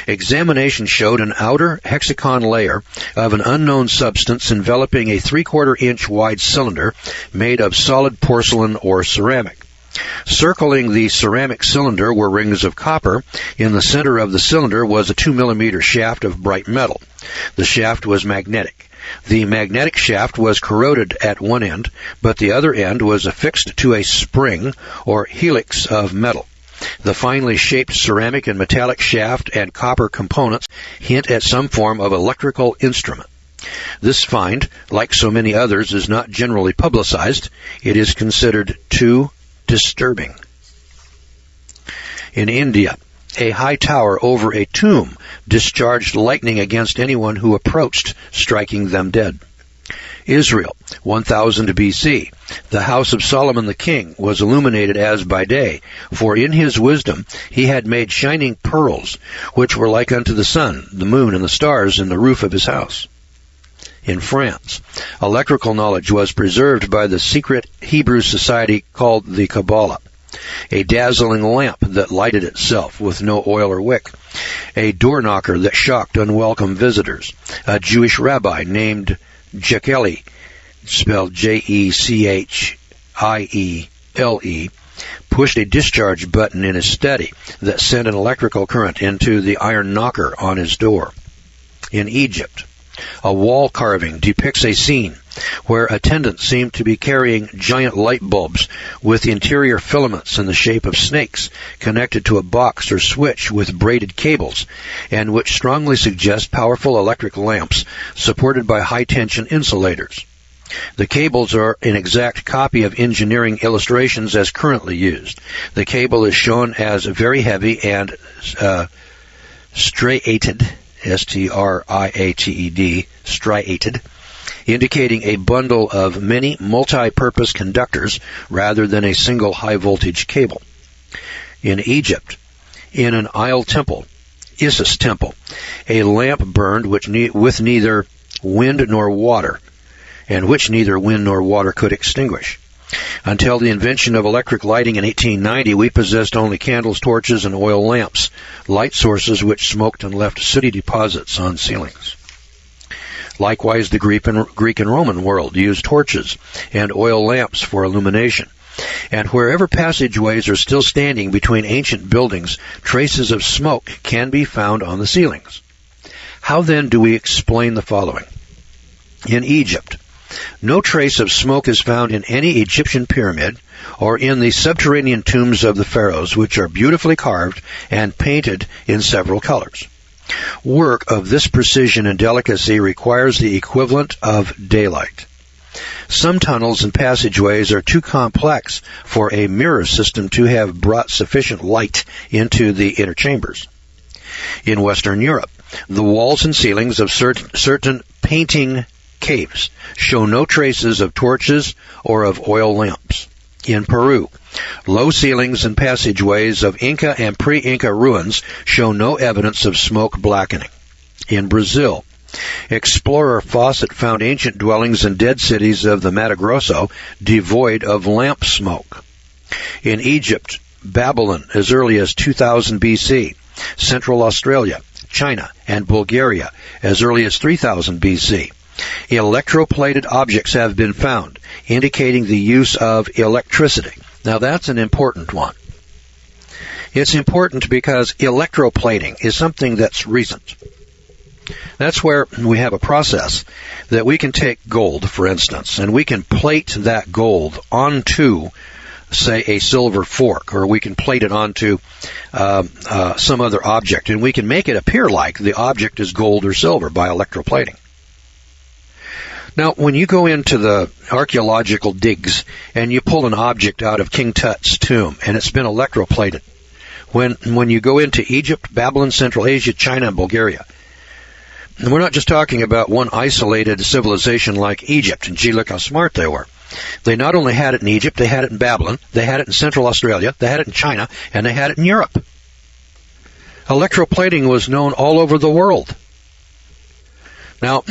examination showed an outer hexagon layer of an unknown substance enveloping a 3/4-inch wide cylinder made of solid porcelain or ceramic. Circling the ceramic cylinder were rings of copper. In the center of the cylinder was a 2-millimeter shaft of bright metal. The shaft was magnetic. The magnetic shaft was corroded at one end, but the other end was affixed to a spring or helix of metal. The finely shaped ceramic and metallic shaft and copper components hint at some form of electrical instrument. This find, like so many others, is not generally publicized. It is considered too disturbing. In India, a high tower over a tomb discharged lightning against anyone who approached, striking them dead. Israel, 1000 BC. The house of Solomon the king was illuminated as by day, for in his wisdom he had made shining pearls, which were like unto the sun, the moon, and the stars in the roof of his house. In France, electrical knowledge was preserved by the secret Hebrew society called the Kabbalah. A dazzling lamp that lighted itself with no oil or wick, a door knocker that shocked unwelcome visitors, a Jewish rabbi named Jekeli, spelled Jechile, pushed a discharge button in his study that sent an electrical current into the iron knocker on his door. In Egypt, a wall carving depicts a scene where attendants seem to be carrying giant light bulbs with interior filaments in the shape of snakes connected to a box or switch with braided cables, and which strongly suggest powerful electric lamps supported by high-tension insulators. The cables are an exact copy of engineering illustrations as currently used. The cable is shown as very heavy and striated, S-T-R-I-A-T-E-D, striated, indicating a bundle of many multi-purpose conductors rather than a single high-voltage cable. In Egypt, in an Isle temple, Isis temple, a lamp burned with neither wind nor water, and which neither wind nor water could extinguish. Until the invention of electric lighting in 1890, we possessed only candles, torches, and oil lamps, light sources which smoked and left sooty deposits on ceilings. Likewise, the Greek and Roman world used torches and oil lamps for illumination. And wherever passageways are still standing between ancient buildings, traces of smoke can be found on the ceilings. How then do we explain the following? In Egypt, no trace of smoke is found in any Egyptian pyramid or in the subterranean tombs of the pharaohs, which are beautifully carved and painted in several colors. Work of this precision and delicacy requires the equivalent of daylight. Some tunnels and passageways are too complex for a mirror system to have brought sufficient light into the inner chambers. In Western Europe, the walls and ceilings of certain painting caves show no traces of torches or of oil lamps. In Peru, low ceilings and passageways of Inca and pre-Inca ruins show no evidence of smoke blackening. In Brazil, explorer Fawcett found ancient dwellings and dead cities of the Mato Grosso devoid of lamp smoke. In Egypt, Babylon, as early as 2000 BC, Central Australia, China, and Bulgaria, as early as 3000 BC, electroplated objects have been found, indicating the use of electricity. Now that's an important one. It's important because electroplating is something that's recent. That's where we have a process that we can take gold, for instance, and we can plate that gold onto, say, a silver fork, or we can plate it onto some other object, and we can make it appear like the object is gold or silver by electroplating. Now, when you go into the archaeological digs and you pull an object out of King Tut's tomb and it's been electroplated, when you go into Egypt, Babylon, Central Asia, China, and Bulgaria, and we're not just talking about one isolated civilization like Egypt, and gee, look how smart they were. They not only had it in Egypt, they had it in Babylon, they had it in Central Australia, they had it in China, and they had it in Europe. Electroplating was known all over the world. Now,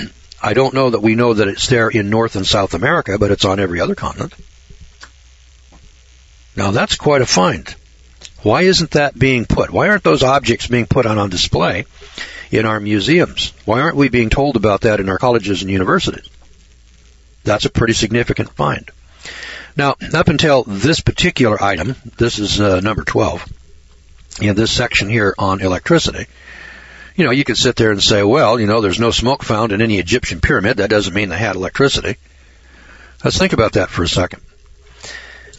I don't know that we know that it's there in North and South America, but it's on every other continent. Now, that's quite a find. Why isn't that being put? Why aren't those objects being put on display in our museums? Why aren't we being told about that in our colleges and universities? That's a pretty significant find. Now, up until this particular item, this is number 12, in this section here on electricity, you could sit there and say, well, there's no smoke found in any Egyptian pyramid. That doesn't mean they had electricity. Let's think about that for a second.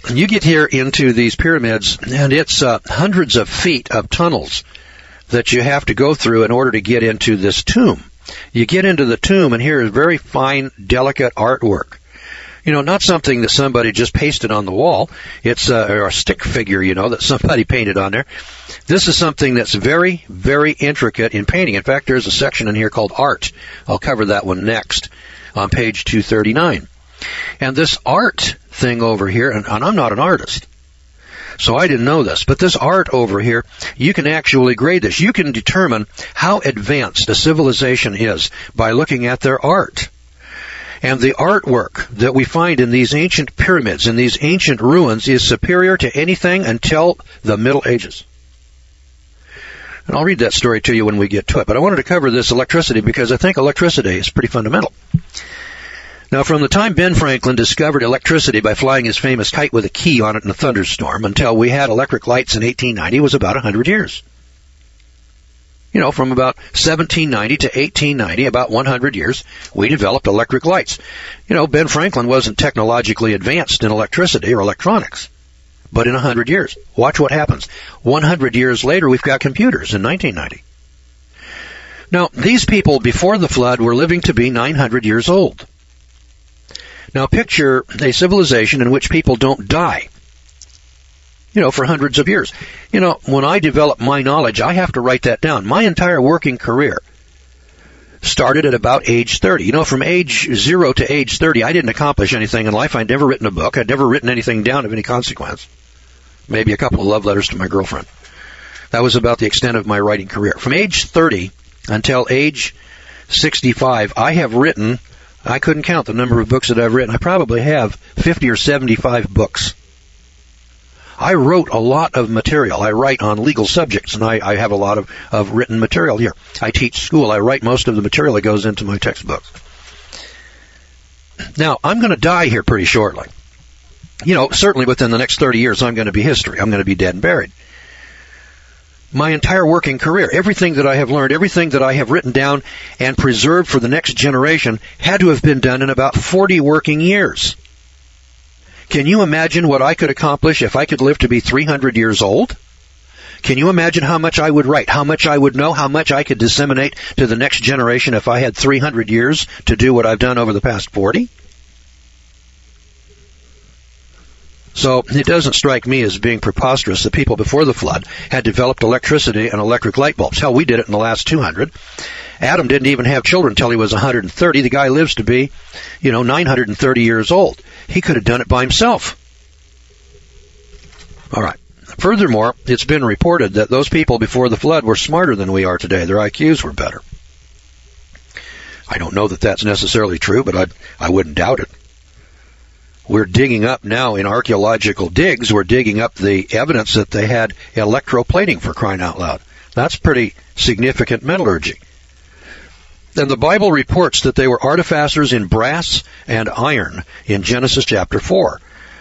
You get here into these pyramids, and it's hundreds of feet of tunnels that you have to go through in order to get into this tomb. You get into the tomb, and here is very fine, delicate artwork. Not something that somebody just pasted on the wall. It's a stick figure, that somebody painted on there. This is something that's very, very intricate in painting. In fact, there's a section in here called Art. I'll cover that one next on page 239. And this art thing over here, and I'm not an artist, so I didn't know this, but this art over here, you can actually grade this. You can determine how advanced a civilization is by looking at their art. And the artwork that we find in these ancient pyramids, in these ancient ruins, is superior to anything until the Middle Ages. And I'll read that story to you when we get to it. But I wanted to cover this electricity because I think electricity is pretty fundamental. Now, from the time Ben Franklin discovered electricity by flying his famous kite with a key on it in a thunderstorm until we had electric lights in 1890 was about 100 years. From about 1790 to 1890, about 100 years, we developed electric lights. Ben Franklin wasn't technologically advanced in electricity or electronics. But in 100 years, watch what happens. 100 years later, we've got computers in 1990. Now, these people before the flood were living to be 900 years old. Now, picture a civilization in which people don't die. for hundreds of years. When I develop my knowledge, I have to write that down. My entire working career started at about age 30. From age 0 to age 30, I didn't accomplish anything in life. I'd never written a book. I'd never written anything down of any consequence. Maybe a couple of love letters to my girlfriend. That was about the extent of my writing career. From age 30 until age 65, I have written, I couldn't count the number of books that I've written. I probably have 50 or 75 books. I wrote a lot of material. I write on legal subjects, and I have a lot of written material here. I teach school. I write most of the material that goes into my textbooks. Now, I'm going to die here pretty shortly. Certainly within the next 30 years, I'm going to be history. I'm going to be dead and buried. My entire working career, everything that I have learned, everything that I have written down and preserved for the next generation had to have been done in about 40 working years. Can you imagine what I could accomplish if I could live to be 300 years old? Can you imagine how much I would write, how much I would know, how much I could disseminate to the next generation if I had 300 years to do what I've done over the past 40? So it doesn't strike me as being preposterous that people before the flood had developed electricity and electric light bulbs. Hell, we did it in the last 200. Adam didn't even have children until he was 130. The guy lives to be, 930 years old. He could have done it by himself. All right. Furthermore, it's been reported that those people before the flood were smarter than we are today. Their IQs were better. I don't know that that's necessarily true, but I wouldn't doubt it. We're digging up now in archaeological digs, we're digging up the evidence that they had electroplating, for crying out loud. That's pretty significant metallurgy. And the Bible reports that they were artificers in brass and iron in Genesis chapter 4.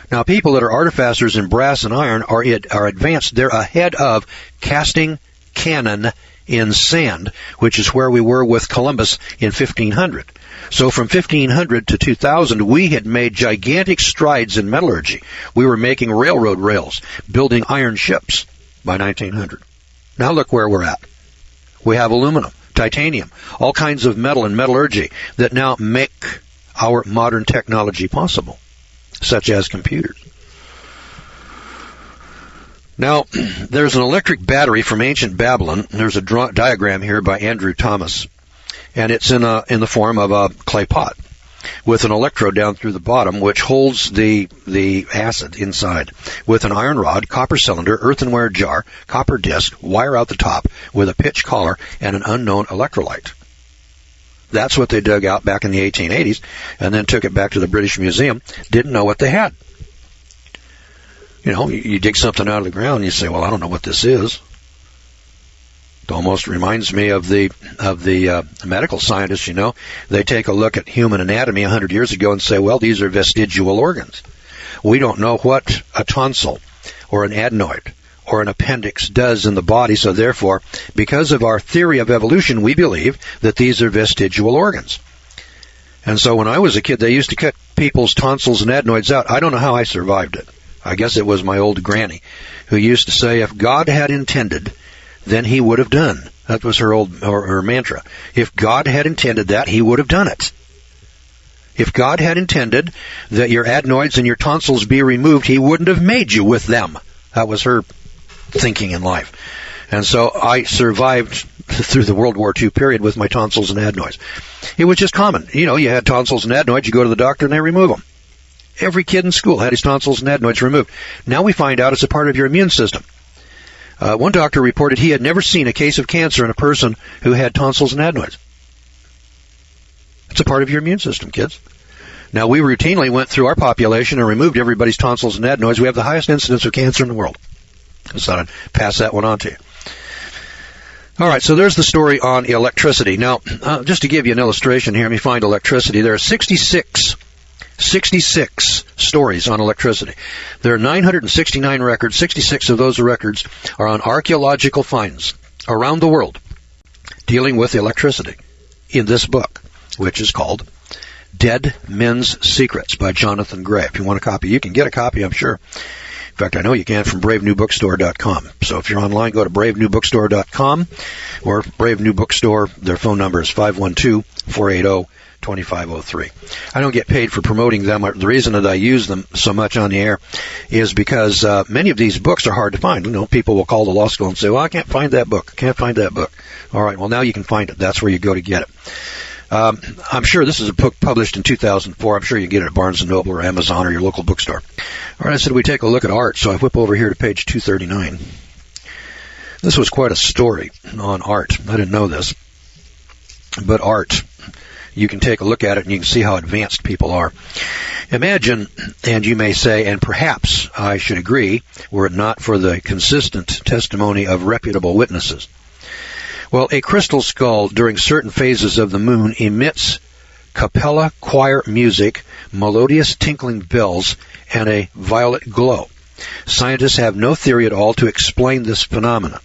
Now, people that are artificers in brass and iron are advanced. They're ahead of casting cannon in sand, which is where we were with Columbus in 1500. So from 1500 to 2000, we had made gigantic strides in metallurgy. We were making railroad rails, building iron ships by 1900. Now look where we're at. We have aluminum, titanium, all kinds of metal and metallurgy that now make our modern technology possible, such as computers. Now, there's an electric battery from ancient Babylon. There's a diagram here by Andrew Thomas. And it's in the form of a clay pot with an electrode down through the bottom, which holds the acid inside, with an iron rod, copper cylinder, earthenware jar, copper disc, wire out the top, with a pitch collar, and an unknown electrolyte. That's what they dug out back in the 1880s, and then took it back to the British Museum. Didn't know what they had. You dig something out of the ground, and you say, well, I don't know what this is. It almost reminds me of the medical scientists, They take a look at human anatomy 100 years ago and say, well, these are vestigial organs. We don't know what a tonsil or an adenoid or an appendix does in the body, so therefore, because of our theory of evolution, we believe that these are vestigial organs. And so when I was a kid, they used to cut people's tonsils and adenoids out. I don't know how I survived it. I guess it was my old granny who used to say, if God had intended, then he would have done. That was her mantra. If God had intended that, he would have done it. If God had intended that your adenoids and your tonsils be removed, he wouldn't have made you with them. That was her thinking in life. And so I survived through the World War II period with my tonsils and adenoids. It was just common. You had tonsils and adenoids, you go to the doctor and they remove them. Every kid in school had his tonsils and adenoids removed. Now we find out it's a part of your immune system. One doctor reported he had never seen a case of cancer in a person who had tonsils and adenoids. It's a part of your immune system, kids. Now, we routinely went through our population and removed everybody's tonsils and adenoids. We have the highest incidence of cancer in the world. I thought I'd pass that one on to you. All right, so there's the story on electricity. Now, just to give you an illustration here, let me find electricity. There are 66 stories on electricity. There are 969 records. 66 of those records are on archaeological finds around the world dealing with electricity in this book, which is called Dead Men's Secrets by Jonathan Gray. If you want a copy, you can get a copy, I'm sure. fact, I know you can from bravenewbookstore.com. So if you're online, go to bravenewbookstore.com or Brave New Bookstore. Their phone number is 512-480-2503. I don't get paid for promoting them. The reason that I use them so much on the air is because many of these books are hard to find. You know, people will call the law school and say, well, I can't find that book. I can't find that book. All right, well, now you can find it. That's where you go to get it. I'm sure this is a book published in 2004. I'm sure you can get it at Barnes & Noble or Amazon or your local bookstore. All right, I said we take a look at art, so I whip over here to page 239. This was quite a story on art. I didn't know this. But art, you can take a look at it and you can see how advanced people are. Imagine, and you may say, and perhaps I should agree, were it not for the consistent testimony of reputable witnesses. Well, a crystal skull during certain phases of the moon emits capella choir music, melodious tinkling bells, and a violet glow. Scientists have no theory at all to explain this phenomenon.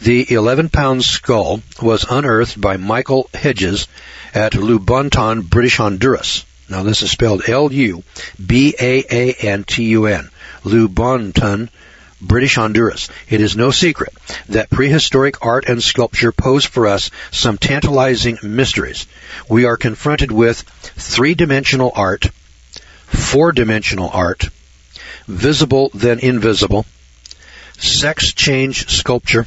The 11-pound skull was unearthed by Michael Hedges at Lubonton, British Honduras. Now, this is spelled L-U-B-A-A-N-T-U-N. Lubonton, British Honduras. It is no secret that prehistoric art and sculpture pose for us some tantalizing mysteries. We are confronted with three-dimensional art, four-dimensional art, visible then invisible, sex change sculpture,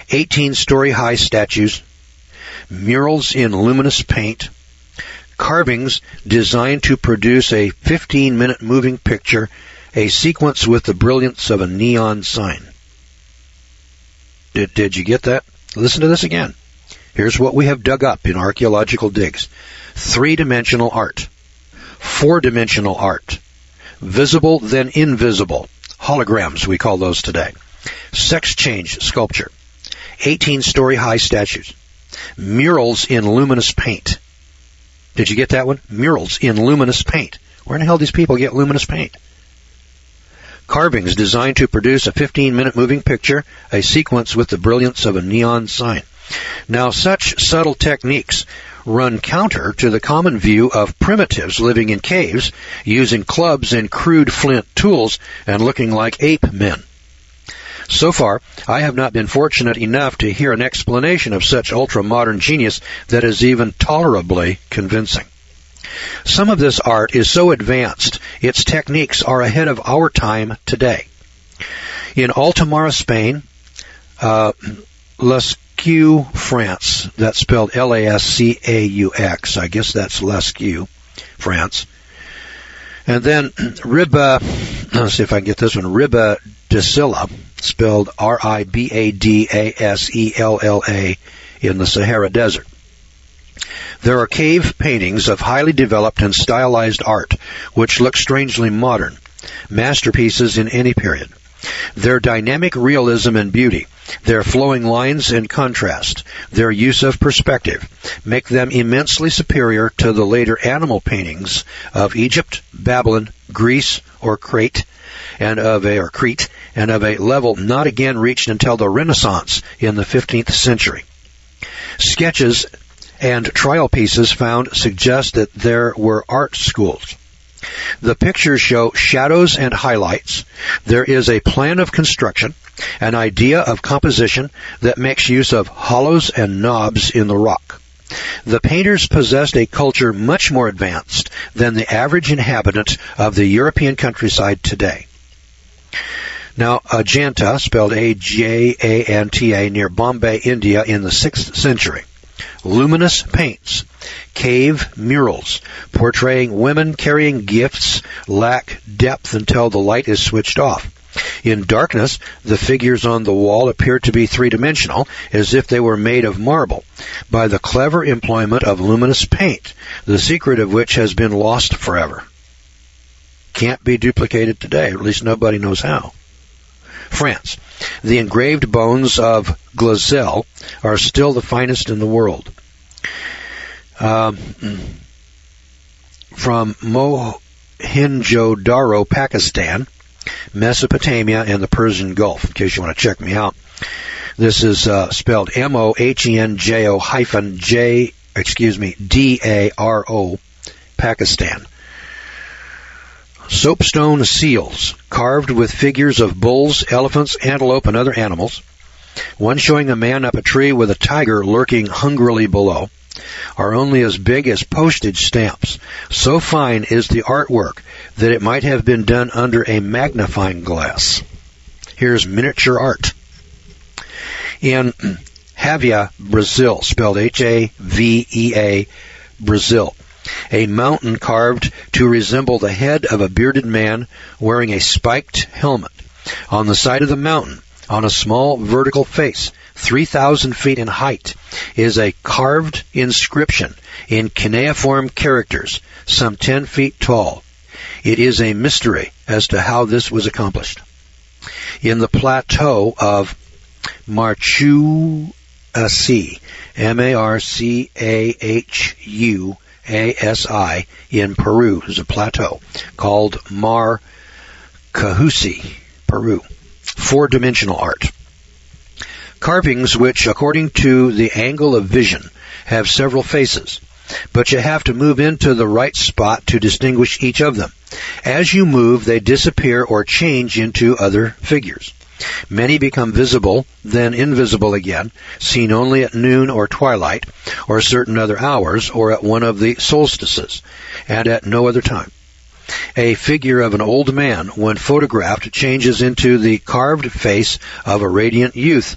18-story-high statues, murals in luminous paint, carvings designed to produce a 15-minute moving picture, a sequence with the brilliance of a neon sign. Did you get that? Listen to this again. Here's what we have dug up in archaeological digs. Three-dimensional art. Four-dimensional art. Visible then invisible. Holograms, we call those today. Sex change sculpture. 18-story high statues. Murals in luminous paint. Did you get that one? Murals in luminous paint. Where in the hell do these people get luminous paint? Carvings designed to produce a 15-minute moving picture, a sequence with the brilliance of a neon sign. Now, such subtle techniques run counter to the common view of primitives living in caves, using clubs and crude flint tools, and looking like ape men. So far, I have not been fortunate enough to hear an explanation of such ultra-modern genius that is even tolerably convincing. Some of this art is so advanced, its techniques are ahead of our time today. In Altamara, Spain, Lascaux, France, that's spelled L-A-S-C-A-U-X, I guess that's Lascaux, France. And then let's see if I can get this one, Ribadesella, spelled R-I-B-A-D-A-S-E-L-L-A, in the Sahara Desert. There are cave paintings of highly developed and stylized art, which look strangely modern, masterpieces in any period. Their dynamic realism and beauty, their flowing lines and contrast, their use of perspective, make them immensely superior to the later animal paintings of Egypt, Babylon, Greece, or Crete, and of a level not again reached until the Renaissance in the 15th century. Sketches and trial pieces found suggest that there were art schools. The pictures show shadows and highlights. There is a plan of construction, an idea of composition that makes use of hollows and knobs in the rock. The painters possessed a culture much more advanced than the average inhabitant of the European countryside today. Now, Ajanta, spelled A-J-A-N-T-A, near Bombay, India, in the 6th century. Luminous paints, cave murals, portraying women carrying gifts, lack depth until the light is switched off. In darkness, the figures on the wall appear to be three-dimensional, as if they were made of marble, by the clever employment of luminous paint, the secret of which has been lost forever. Can't be duplicated today, or at least nobody knows how. France. The engraved bones of Glazelle are still the finest in the world. From Mohenjo-Daro, Pakistan, Mesopotamia, and the Persian Gulf, in case you want to check me out. This is spelled M-O-H-E-N-J-O-D-A-R-O, Pakistan. soapstone seals carved with figures of bulls, elephants, antelope, and other animals, one showing a man up a tree with a tiger lurking hungrily below, are only as big as postage stamps. So fine is the artwork that it might have been done under a magnifying glass. Here's miniature art. In Havia, Brazil, spelled Havea, Brazil, a mountain carved to resemble the head of a bearded man wearing a spiked helmet. On the side of the mountain, on a small vertical face, 3,000 feet in height, is a carved inscription in cuneiform characters, some 10 feet tall. It is a mystery as to how this was accomplished. In the plateau of Marchuasi, Marchahuasi, in Peru, is a plateau called Marchahuasi, Peru. Four-dimensional art. Carvings which, according to the angle of vision, have several faces, but you have to move into the right spot to distinguish each of them. As you move, they disappear or change into other figures. Many become visible, then invisible again, seen only at noon or twilight, or certain other hours, or at one of the solstices, and at no other time. A figure of an old man, when photographed, changes into the carved face of a radiant youth.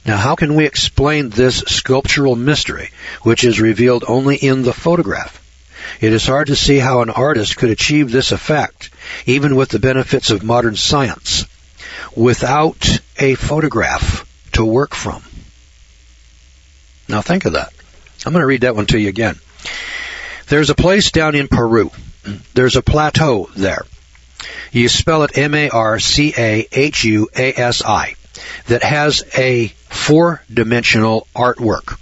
Now, how can we explain this sculptural mystery, which is revealed only in the photograph? It is hard to see how an artist could achieve this effect, even with the benefits of modern science, without a photograph to work from. Now, think of that. I'm going to read that one to you again. There's a place down in Peru. There's a plateau there. You spell it Marchahuasi, that has a four-dimensional artwork.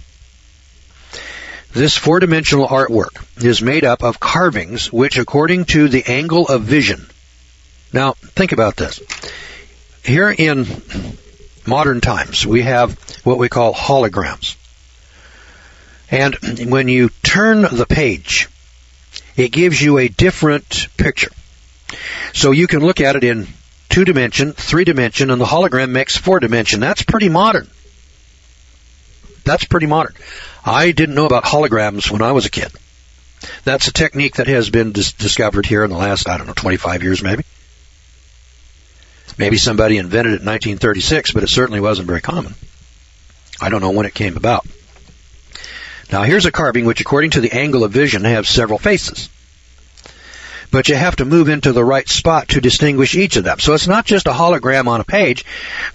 This four-dimensional artwork is made up of carvings which, according to the angle of vision... Now, think about this. Here in modern times, we have what we call holograms. And when you turn the page, it gives you a different picture. So you can look at it in 2-dimension, 3-dimension, and the hologram makes 4-dimension. That's pretty modern. That's pretty modern. I didn't know about holograms when I was a kid. That's a technique that has been discovered here in the last, 25 years maybe. Maybe somebody invented it in 1936, but it certainly wasn't very common. I don't know when it came about. Now, here's a carving which, according to the angle of vision, has several faces. But you have to move into the right spot to distinguish each of them. So it's not just a hologram on a page.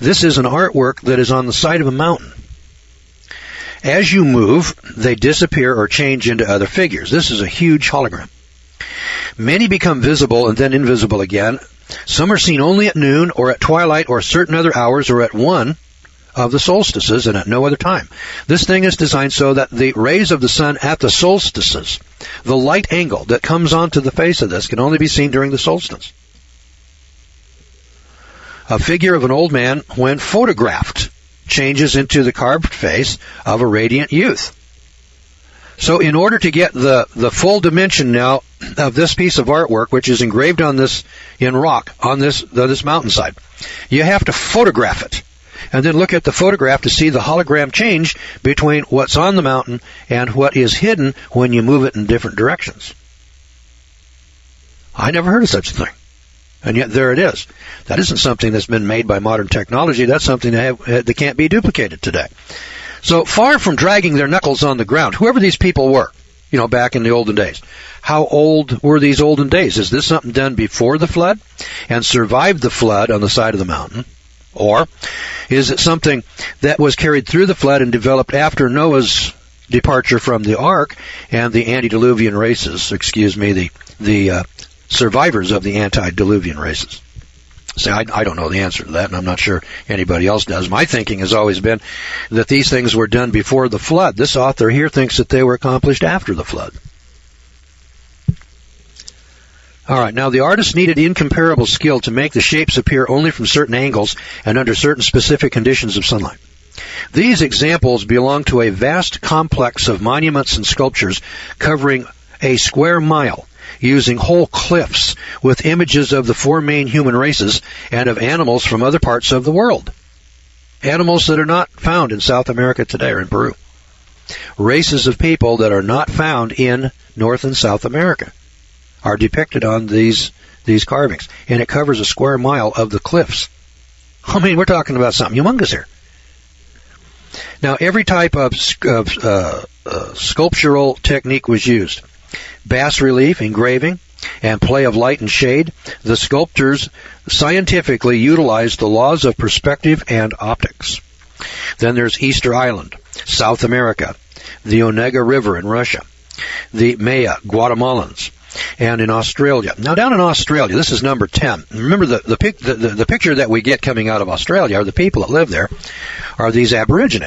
This is an artwork that is on the side of a mountain. As you move, they disappear or change into other figures. This is a huge hologram. Many become visible and then invisible again. Some are seen only at noon or at twilight or certain other hours or at one of the solstices and at no other time. This thing is designed so that the rays of the sun at the solstices, the light angle that comes onto the face of this, can only be seen during the solstice. A figure of an old man, when photographed, changes into the carved face of a radiant youth. So in order to get the full dimension now of this piece of artwork, which is engraved on this in rock on this mountainside, you have to photograph it and then look at the photograph to see the hologram change between what's on the mountain and what is hidden when you move it in different directions. I never heard of such a thing. And yet there it is. That isn't something that's been made by modern technology. That's something that can't be duplicated today. So far from dragging their knuckles on the ground, whoever these people were, back in the olden days, how old were these olden days? Is this something done before the flood and survived the flood on the side of the mountain? Or is it something that was carried through the flood and developed after Noah's departure from the ark and the antediluvian races, the survivors of the antediluvian races? See, I don't know the answer to that, and I'm not sure anybody else does. My thinking has always been that these things were done before the flood. This author here thinks that they were accomplished after the flood. All right, now the artist needed incomparable skill to make the shapes appear only from certain angles and under certain specific conditions of sunlight. These examples belong to a vast complex of monuments and sculptures covering a square mile using whole cliffs with images of the four main human races and of animals from other parts of the world. Animals that are not found in South America today or in Peru. Races of people that are not found in North and South America are depicted on these carvings. And it covers a square mile of the cliffs. I mean, we're talking about something humongous here. Now, every type of sculptural technique was used. Bas relief, engraving, and play of light and shade. The sculptors scientifically utilized the laws of perspective and optics. Then there's Easter Island, South America, the Onega River in Russia, the Maya, Guatemalans, and in Australia. Now, down in Australia, this is number 10. Remember, the picture that we get coming out of Australia, or the people that live there, are these Aborigines.